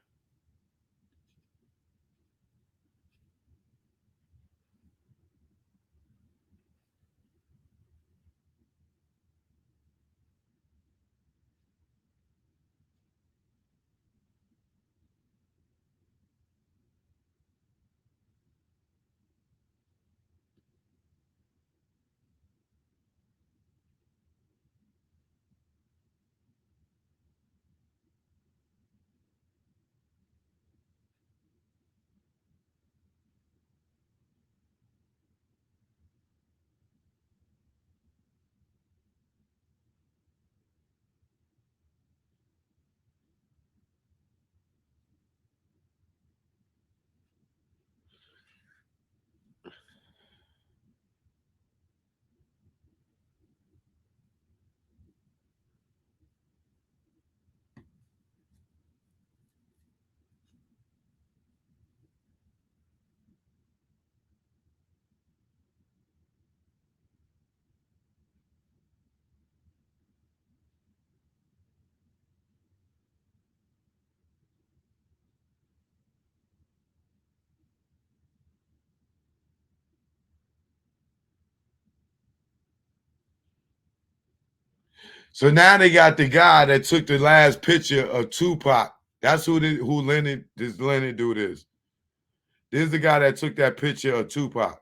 So now they got the guy that took the last picture of Tupac. That's who Leonard, this Leonard dude is. This is the guy that took that picture of Tupac.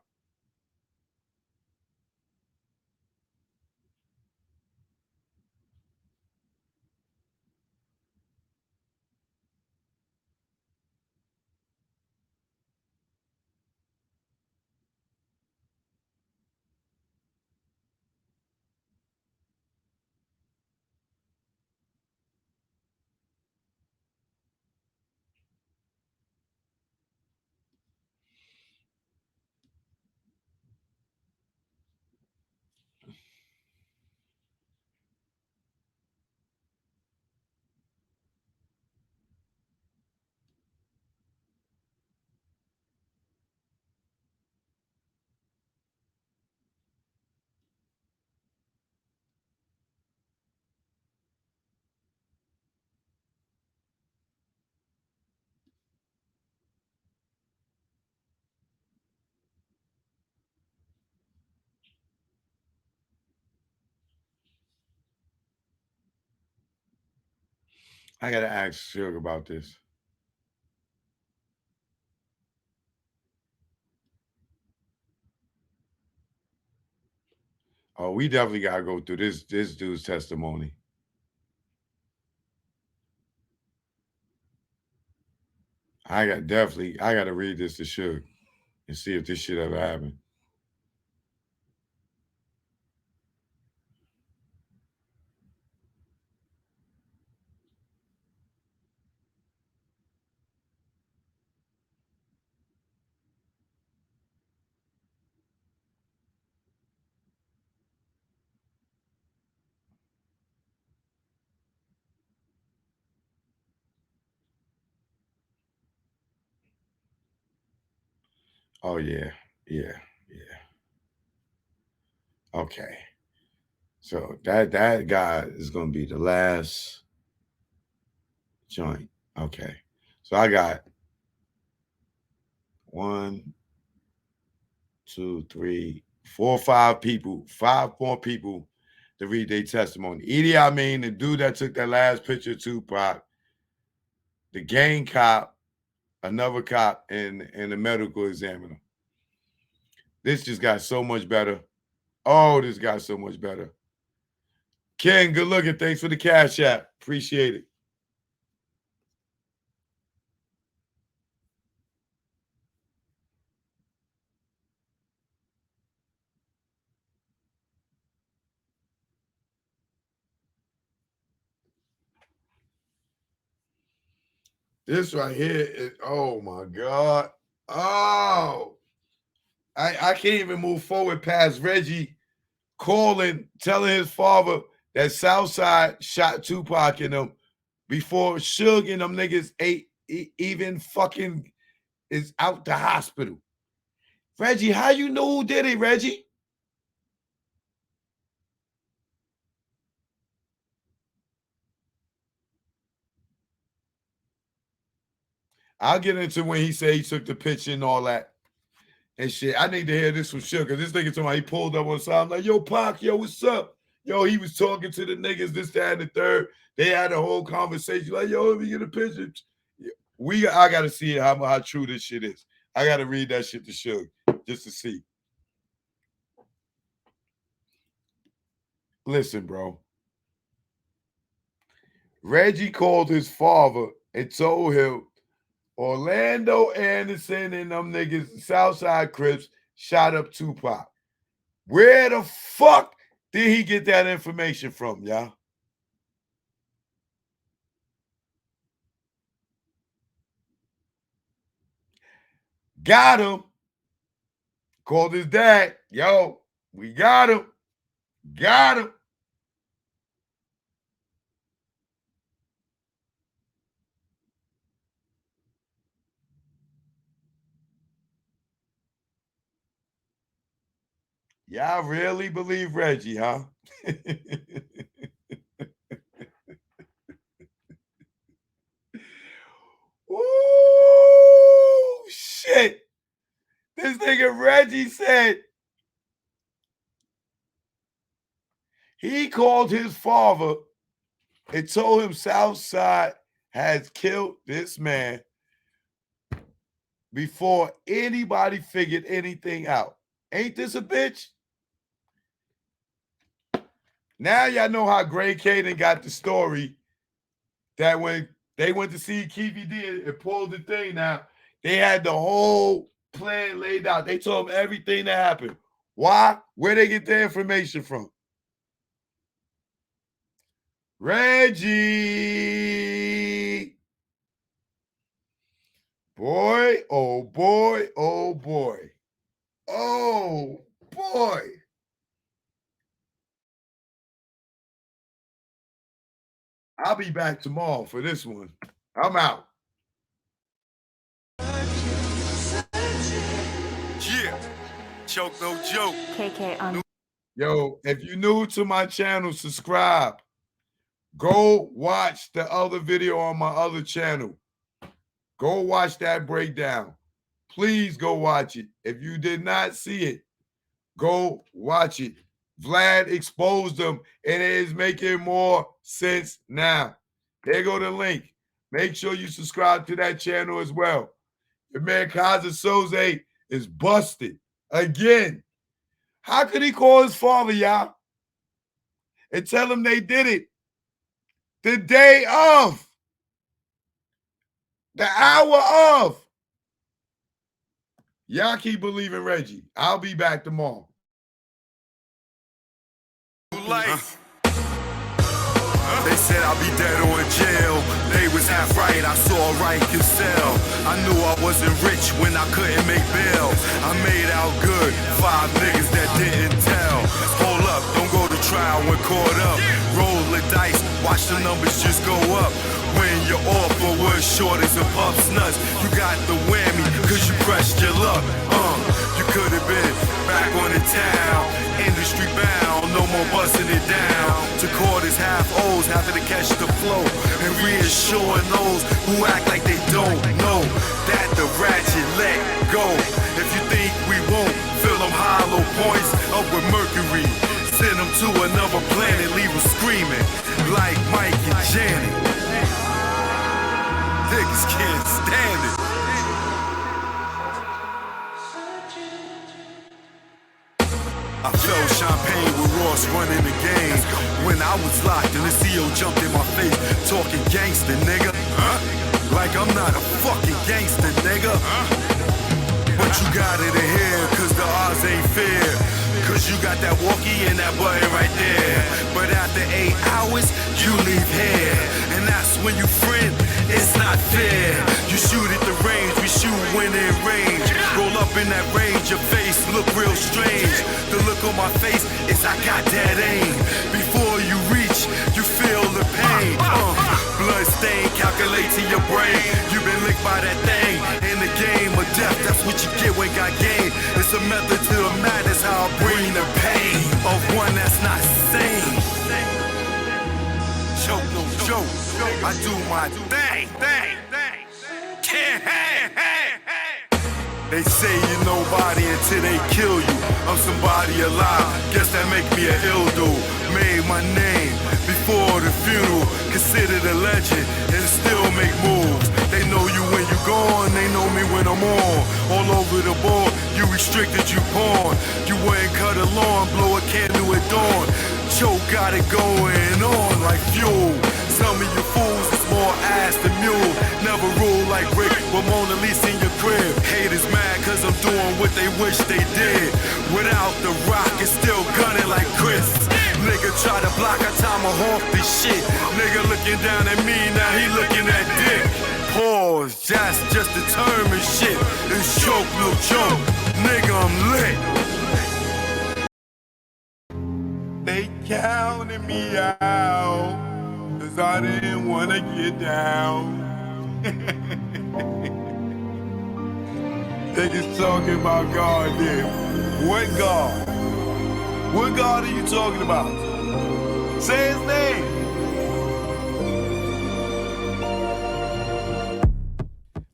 I gotta ask Suge about this. Oh, we definitely gotta go through this dude's testimony. I gotta read this to Suge and see if this shit ever happened. Oh yeah, yeah, yeah. Okay. So that guy is gonna be the last joint. Okay. So I got one, two, three. 4 or 5 people, 5 more people to read their testimony. Idi Amin, the dude that took that last picture of Tupac, the gang cop, another cop, and the medical examiner. This just got so much better. Oh, this got so much better. Ken, good looking. Thanks for the Cash App. Appreciate it. This right here is, oh my God. Oh, I can't even move forward past Reggie calling, telling his father that Southside shot Tupac in him before Suge and them niggas even fucking is out the hospital. Reggie, how you know who did it, Reggie? I'll get into when he said he took the picture and all that and shit. I need to hear this from Suge, because this nigga told me he pulled up on the side. I'm like, yo, Pac, yo, what's up? Yo, he was talking to the niggas, this, that, and the third. They had a whole conversation. Like, yo, let me get a picture. I got to see how true this shit is. I got to read that shit to Suge just to see. Listen, bro. Reggie called his father and told him Orlando Anderson and them niggas, Southside Crips, shot up Tupac. Where the fuck did he get that information from, y'all? Got him. Called his dad. Yo, we got him. Got him. Y'all really believe Reggie, huh? Ooh, shit. This nigga Reggie said he called his father and told him Southside has killed this man before anybody figured anything out. Ain't this a bitch? Now y'all know how Gray Caden got the story that when they went to see Keefy D and pulled the thing out, they had the whole plan laid out. They told him everything that happened. Why? Where they get their information from? Reggie. Boy, oh boy, oh boy. Oh boy. I'll be back tomorrow for this one. I'm out. Yeah. Choke no joke. KK on. Yo, if you're new to my channel, subscribe. Go watch the other video on my other channel. Go watch that breakdown. Please go watch it. If you did not see it, go watch it. Vlad exposed them, and it is making more sense now. There go the link. Make sure you subscribe to that channel as well. Your man Kaza Soze is busted again. How could he call his father, y'all, and tell him they did it the day of, the hour of? Y'all keep believing Reggie. I'll be back tomorrow. Life. They said I'll be dead or in jail. They was half right, I saw right could sell. I knew I wasn't rich when I couldn't make bail. I made out good, 5 niggas that didn't tell. Hold up, don't go to trial when caught up. Roll the dice, watch the numbers just go up. When your offer was short as a pup's nuts, you got the whammy, cause you pressed your luck. You could have been back on the town, industry bound, no more busting it down. To court is half O's, having to catch the flow, and reassuring those who act like they don't know that the ratchet let go. If you think we won't fill them hollow points, up with Mercury. Send them to another planet, leave them screaming like Mike and Janet. Niggas can't stand it. I felt champagne with Ross running the game. When I was locked and the CO jumped in my face, talking gangster, nigga. Like I'm not a fucking gangster, nigga. But you got it in here, cause the odds ain't fair. Cause you got that walkie and that button right there. But after 8 hours, you leave here. And that's when you friend, it's not fair. You shoot at the range, we shoot when in range. Roll up in that range, your face look real strange. The look on my face is I got that aim. Before you reach, you feel the pain. Blood stain, calculate to your brain. You been licked by that thing. In the game of death, that's what you get when got game. It's a method to the madness, how I bring the pain of one that's not sane. Choke, no joke. I do my thing. Can't hang. They say you're nobody until they kill you. I'm somebody alive, guess that make me an ill dude. Made my name before the funeral, considered a legend and still make moves. They know you when you gone, they know me when I'm on. All over the board, you restricted, you pawn. You wouldn't cut a lawn, blow a candle at dawn. Choke got it going on like fuel. Some of you fools is more ass than mule. Never rule like Rick, but Mona Lisa in your crib. Haters mad cause I'm doing what they wish they did. Without the rock, it's still gunning like Chris. Nigga try to block, I tomahawk this shit. Nigga looking down at me, now he looking at dick. Pause, that's just the term and shit. It's choke, no joke. Nigga, I'm lit. They counted me out, cause I didn't wanna get down. Niggas talking about God there. What God? What God are you talking about? Say his name.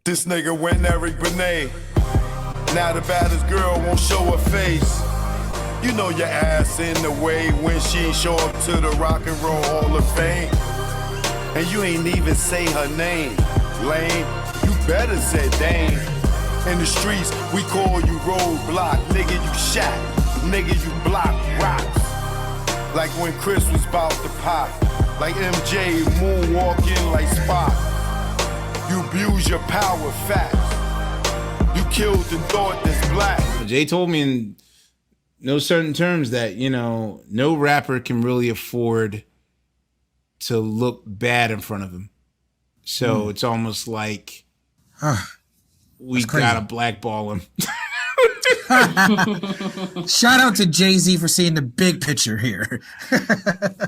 This nigga went Eric Benet. Now the baddest girl won't show her face. You know your ass in the way when she show up to the Rock and Roll Hall of Fame. And you ain't even say her name. Lame, you better say Dame. In the streets, we call you roadblock. Nigga, you shot. Nigga, you block rocks. Like when Chris was about to pop. Like MJ moonwalking like Spock. You abuse your power facts. You killed the thought that's black. Jay told me in no certain terms that, you know, no rapper can really afford to look bad in front of him. So it's almost like we gotta blackball him. Shout out to Jay-Z for seeing the big picture here.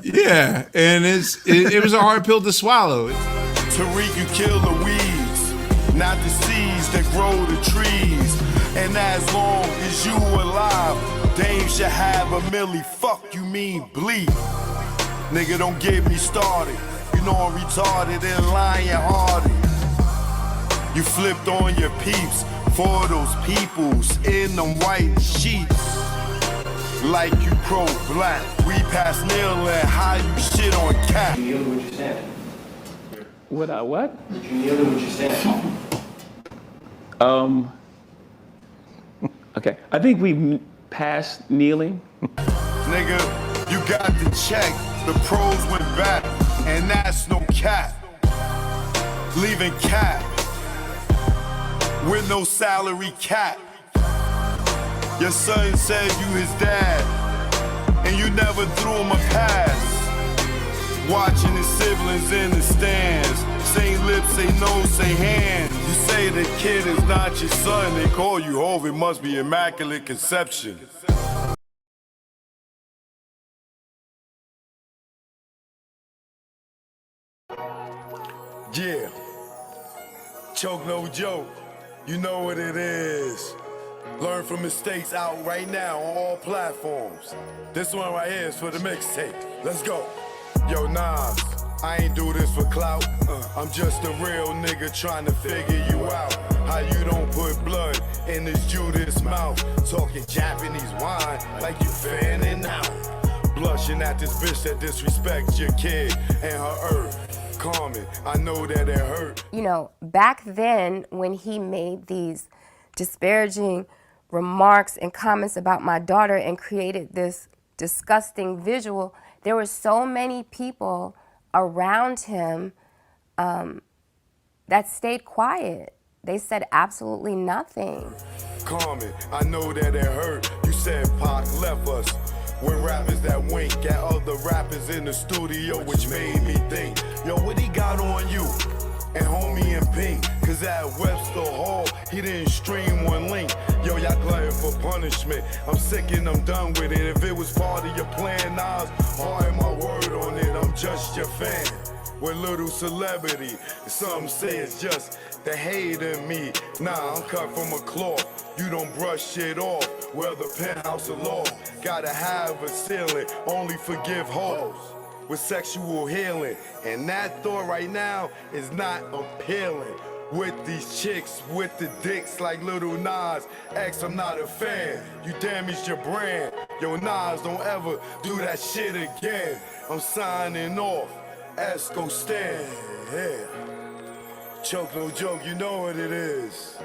Yeah, and it was a hard pill to swallow. Tariq, you kill the weeds, not the seeds that grow the trees. And as long as you alive, Dame should have a milli. Fuck you mean bleed. Nigga, don't get me started. You know I'm retarded and lying hearted. You flipped on your peeps for those peoples in them white sheets. Like you pro-black. We pass Neil and how you shit on cat. Did you kneel to what you're saying? What? Did you kneel to what you're saying? Okay. I think we passed kneeling. Nigga, you got the check. The pros went back. And that's no cap. Leaving cap. With no salary cap. Your son said you his dad. And you never threw him a pass. Watching his siblings in the stands. Say lips, say no, say hands. You say the kid is not your son. They call you Hov, it must be immaculate conception. Yeah. Choke no joke. You know what it is. Learn from mistakes out right now on all platforms. This one right here is for the mixtape. Let's go. Yo, Nas. I ain't do this for clout. I'm just a real nigga trying to figure you out. How you don't put blood in this Judas mouth. Talking Japanese wine like you fanning out. Blushing at this bitch that disrespects your kid and her earth. Carmen, I know that it hurt. You know, back then when he made these disparaging remarks and comments about my daughter and created this disgusting visual, there were so many people around him that stayed quiet. They said absolutely nothing. Carmen, I know that it hurt. You said Pac left us. When rappers that wink at other rappers in the studio, which made me think, yo, what he got on you? And homie in pink, cause at Webster Hall, he didn't stream one link. Yo, y'all glutton for punishment. I'm sick and I'm done with it. If it was part of your plan, Nas, hard my word on it. I'm just your fan. With little celebrity, some say it's just the hate in me. Nah, I'm cut from a cloth. You don't brush shit off. Well, the penthouse of law. Gotta have a ceiling, only forgive hoes with sexual healing. And that thought right now is not appealing. With these chicks, with the dicks like Little Nas X, I'm not a fan. You damaged your brand. Yo, Nas, don't ever do that shit again. I'm signing off. Esco stand. Yeah. Choke no joke, you know what it is.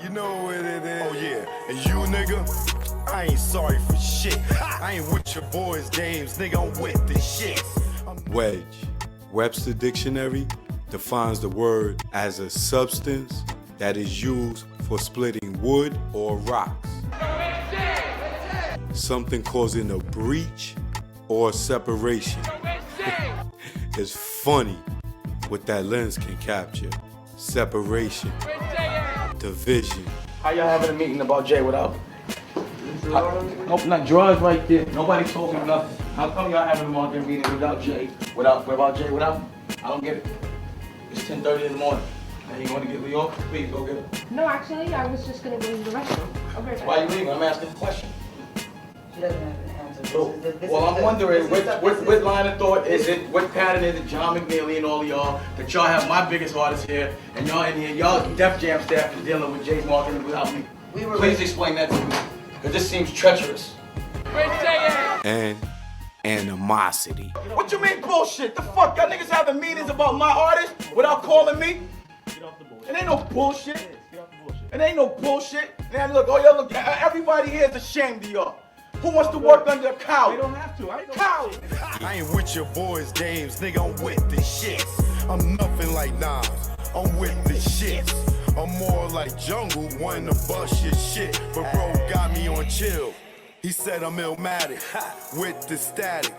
You know what it is. Oh yeah, and you nigga, I ain't sorry for shit. I ain't with your boys' games, nigga, I'm with the shit. Wedge. Webster Dictionary defines the word as a substance that is used for splitting wood or rocks. Something causing a breach or separation. It's funny what that lens can capture. Separation, division. How y'all having a meeting about Jay without? Nope, not drawers right there. Nobody talking nothing. How come y'all having a market meeting without Jay? Without Jay? Without? I don't get it. It's 10:30 in the morning. And you want to get Lee off? Please go get it. No, actually, I was just gonna go to the restroom. I'll be right back. Why are you leaving? I'm asking a question. She doesn't have an answer. Well, I'm wondering what line of thought is it, what pattern is it, John McNeely and all of y'all, that y'all have my biggest artist here, and y'all in here, y'all Def Jam staff is dealing with Jay's marketing without me. Please explain that to me, because this seems treacherous. And animosity. What you mean bullshit? The fuck? Y'all niggas having meetings about my artist without calling me? It ain't no bullshit. It ain't no bullshit. Man, look, oh, y'all look, everybody here is ashamed of y'all. Who wants to work under a cow? They don't have to. Cow. I ain't with your boys' games, nigga. I'm with the shit. I'm nothing like Nas. I'm with the shit. I'm more like Jungle, wanting to bust your shit. But bro got me on chill. He said I'm illmatic, with the static,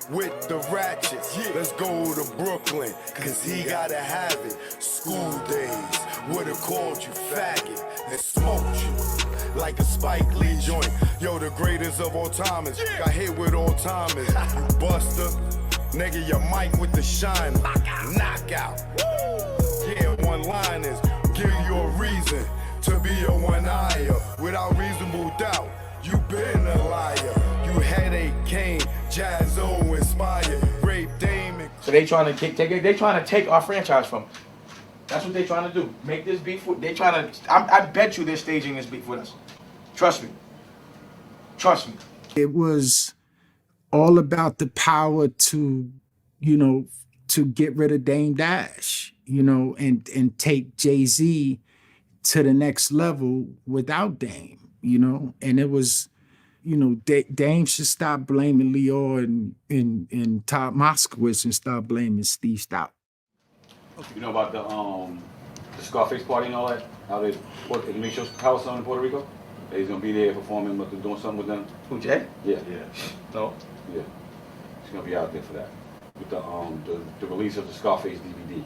with the ratchets. Let's go to Brooklyn, cause he gotta have it. School days, would've called you faggot and smoked you like a Spike Lee joint. Yo, the greatest of all timers, got hit with all timers. You buster, nigga, your mic with the shine. Knockout. Yeah, one-liners, give you a reason to be a one-eye without reasonable doubt. You been a liar. You headache king, Jazzo inspired, rape Damon. So they trying to take our franchise from us. That's what they trying to do. Make this beef with. They trying to. I bet you they're staging this beef with us. Trust me. Trust me. It was all about the power to, to get rid of Dame Dash, and take Jay-Z to the next level without Dame. And it was, Dame should stop blaming Leo and Todd Moskowitz and start blaming Steve Stout. You know about the Scarface party and all that? How they make sure house on in Puerto Rico? He's gonna be there performing, but they're doing something with them. Who, Jay? Yeah. No. Yeah. He's gonna be out there for that. With the release of the Scarface DVD.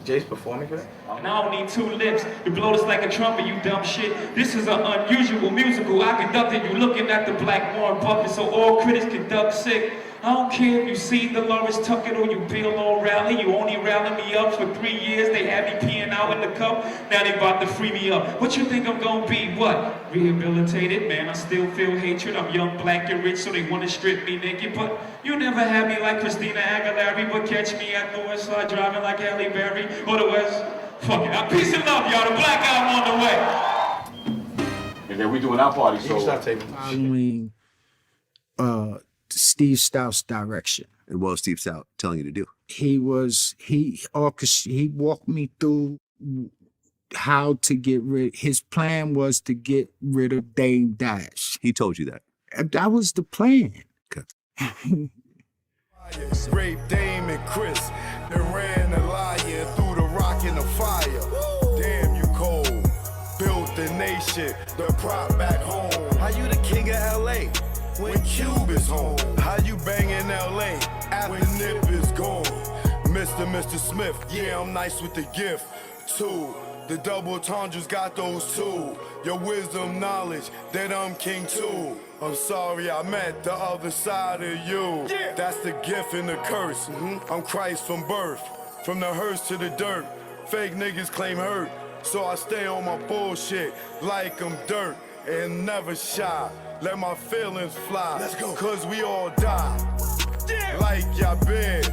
Jay's performing for that? And I don't need two lips to blow this like a trumpet, you dumb shit. This is an unusual musical. I conducted you looking at the black Warren puppet, so all critics conduct sick. I don't care if you see Dolores Tucker or you Bill O'Reilly. You only rallied me up for 3 years. They had me peeing out in the cup. Now they about to free me up. What you think I'm gonna be? What? Rehabilitated? Man, I still feel hatred. I'm young, black, and rich, so they wanna strip me naked. But you never had me like Christina Aguilera, but catch me at the West Side driving like Halle Berry or the West. Fuck it. Peace and love, y'all. The Black Album on the way. And then we doing our party, so following Steve Stout's direction. And what was Steve Stout telling you to do? He walked me through how to get rid. His plan was to get rid of Dame Dash. He told you that. That was the plan. Okay. Rape Dame and Chris, then ran the lion through the rock and the fire. Damn, you cold. Built the nation, the prop back home. How you the king of LA when Cube is home? How you bang in LA after Nip is gone? Mr. Smith, yeah, I'm nice with the gift. Two, the double entendres got those two. Your wisdom, knowledge, that I'm king too. I'm sorry I met the other side of you. Yeah. That's the gift and the curse. I'm Christ from birth, from the hearse to the dirt. Fake niggas claim hurt, so I stay on my bullshit like I'm dirt and never shy. Let my feelings fly. Let's go. Cause we all die. Yeah. Like your beds.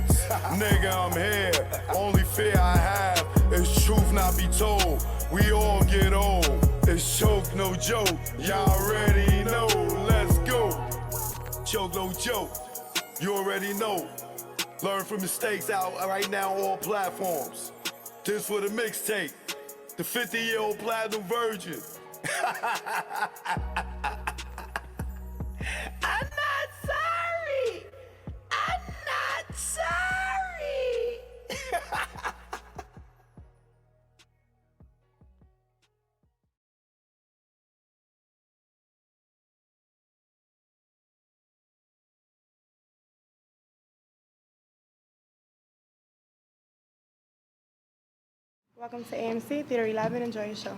Nigga, I'm here. Only fear I have is truth not be told. We all get old. It's choke, no joke. Y'all already know. Let's go. Choke, no joke. You already know. Learn from mistakes out right now on all platforms. This for the mixtape. The 50-year-old platinum virgin. I'm not sorry. I'm not sorry. Welcome to AMC Theater 11. Enjoy your show.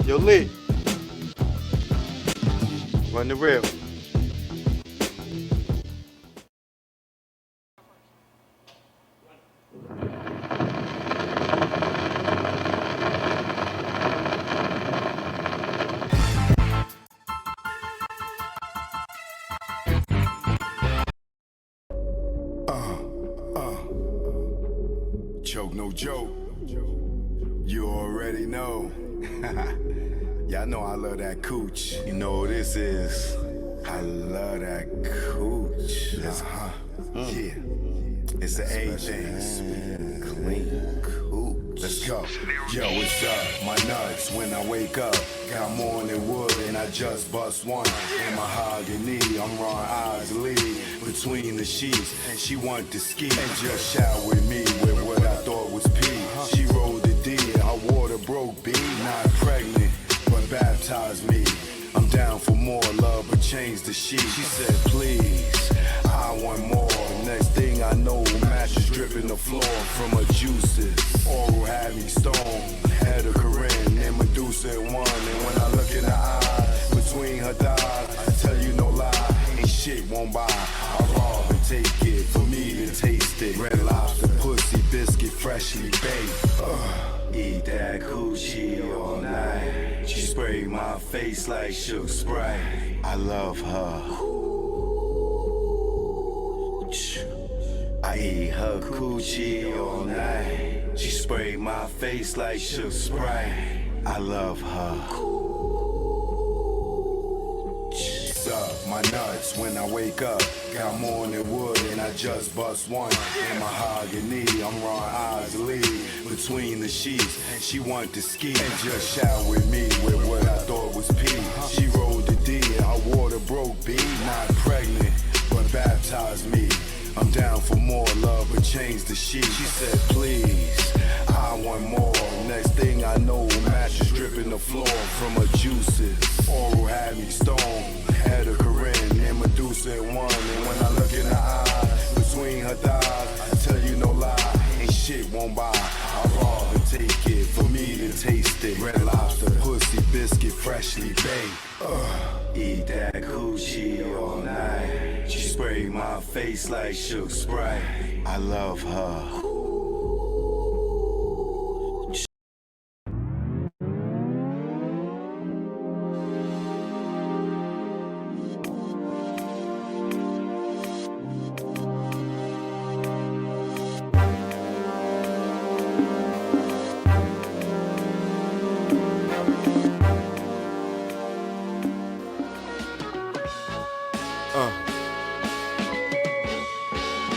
Yo, Lee. Run the rail. Choke, no joke. You already know. Y'all know I love that cooch. You know what this is. I love that cooch. Yeah. It's the A thing. Clean cooch. Let's go. Yo, what's up? My nuts when I wake up. Got more than wood and I just bust one. In mahogany, I'm Ron Isley. Between the sheets, and she want to ski. And just shout with me with what I thought was pee. She rolled the D and her water broke B. Not pregnant, but baptized me. I'm down for more love, but change the sheet. She said, please, I want more. Next thing I know, mattress dripping the floor from her juices. Oral had me stoned, had a Corinne and Medusa in one. And when I look in her eye, between her thighs, I tell you no lie, ain't shit won't buy. I rob and take it, for me to taste it. Red Lobster, pussy, biscuit, freshly baked. Eat that coochie all night. She sprayed my face like Shook Sprite. I love her. I eat her coochie all night. She sprayed my face like Shook Sprite. I love her. Up my nuts when I wake up. Got more than wood and I just bust one. In mahogany, I'm Ron Isley. Between the sheets, she want to ski. And just shout with me with what I thought was pee. She rolled the D and her water broke B. Not pregnant, but baptized me. I'm down for more love, but change the sheet. She said, please, I want more. Next thing I know, mattress dripping the floor from her juices. Oral had me stoned. Had a Corinne and Medusa in one. And when I look in her eyes, between her thighs, I tell you no lie, ain't shit won't buy. I'd rather take it for me to taste it. Red Lobster, pussy biscuit, freshly baked. Eat that coochie all night. She sprayed my face like Shook Sprite. I love her.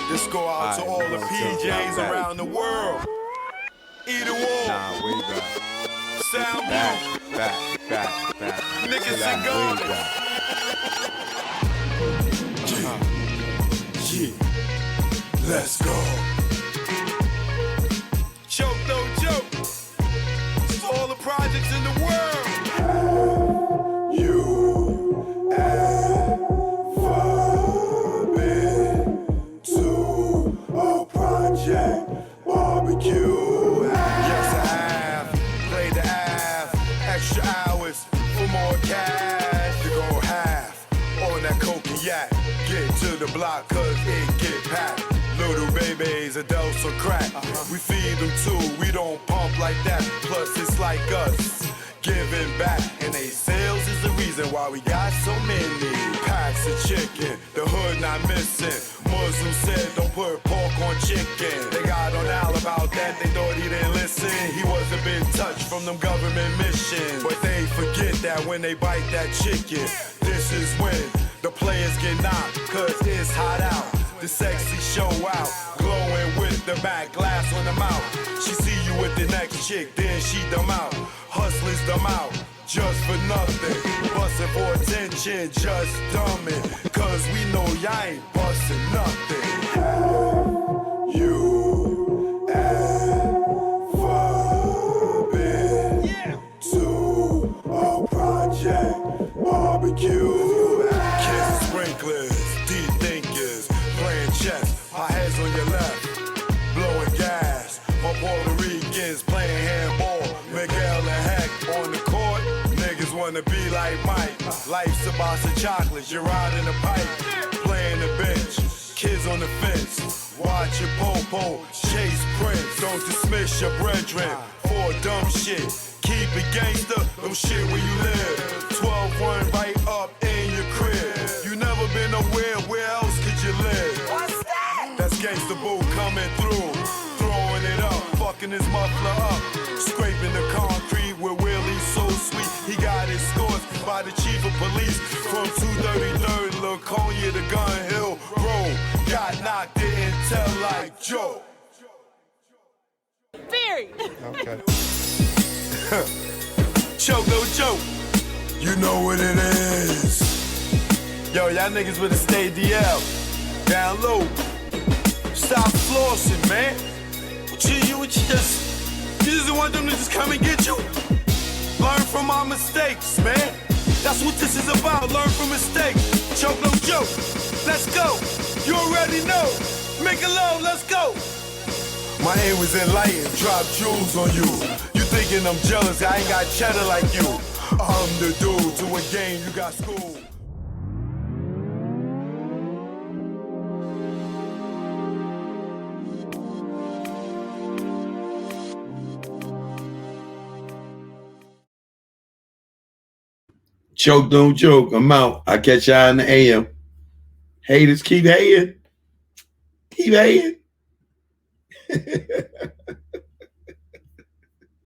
This go out to all the PJs around the world. Either war. Nah, way back. Sound Back. Niggas and Yeah, let's go. Choke, no joke. It's all the projects in the world. You ever been to a project barbecue? Yes, I have. Played the half. Extra hours for more cash. To go half on that coke and yak. Get to the block cause it get packed. Little babies, adults or crack. We feed them too, we don't pump like that. Plus it's like us, giving back. And they sales is the reason why we got so many packs of chicken. The hood not missing. Muslim said don't put pork on chicken. They got on Al about that, they thought he didn't listen. He wasn't been touched from them government missions. But they forget that when they bite that chicken, this is when the players get knocked, cause it's hot out. The sexy show out, glowing with the back glass on the mouth. She see you with the next chick, then she them out. Hustlers them out, just for nothing. Bustin' for attention, just dumbin'. Cause we know y'all ain't bustin' nothing. You ever been to a project barbecue? Kiss sprinklers, deep thinkers, playing chess, our heads on your left, blowing gas. My Puerto Ricans playing handball, Miguel and Heck on the court. Niggas wanna be like Mike. Life's a box of chocolates, you're riding the pipe, playing the bench, kids on the fence. Watch your po-po, chase Prince. Don't dismiss your brethren for dumb shit. Keep it gangster, no shit where you live. 12-1 right up in your crib. You never been nowhere, where else could you live? What's that? That's gangsta boo coming through. Throwing it up, fucking his muffler up. Scraping the concrete with Willie's so sweet. He got escorts by the chief of police from 233rd, Laconia to Gun Hill Road. Got knocked, didn't tell like Joe. Period. Okay. Choke, no joke. You know what it is. Yo, y'all niggas better stay DL. Down low. Stop flossing, man. What you just want them to just come and get you? Learn from our mistakes, man. That's what this is about. Learn from mistakes. Choke, no joke. Let's go. You already know. Make a love, let's go. My aim was enlightened, drop jewels on you. You thinking I'm jealous, I ain't got cheddar like you. I'm the dude to a game, you got school. Choke, don't joke. I'm out. I catch y'all in the AM. Haters keep hating. Keep hating.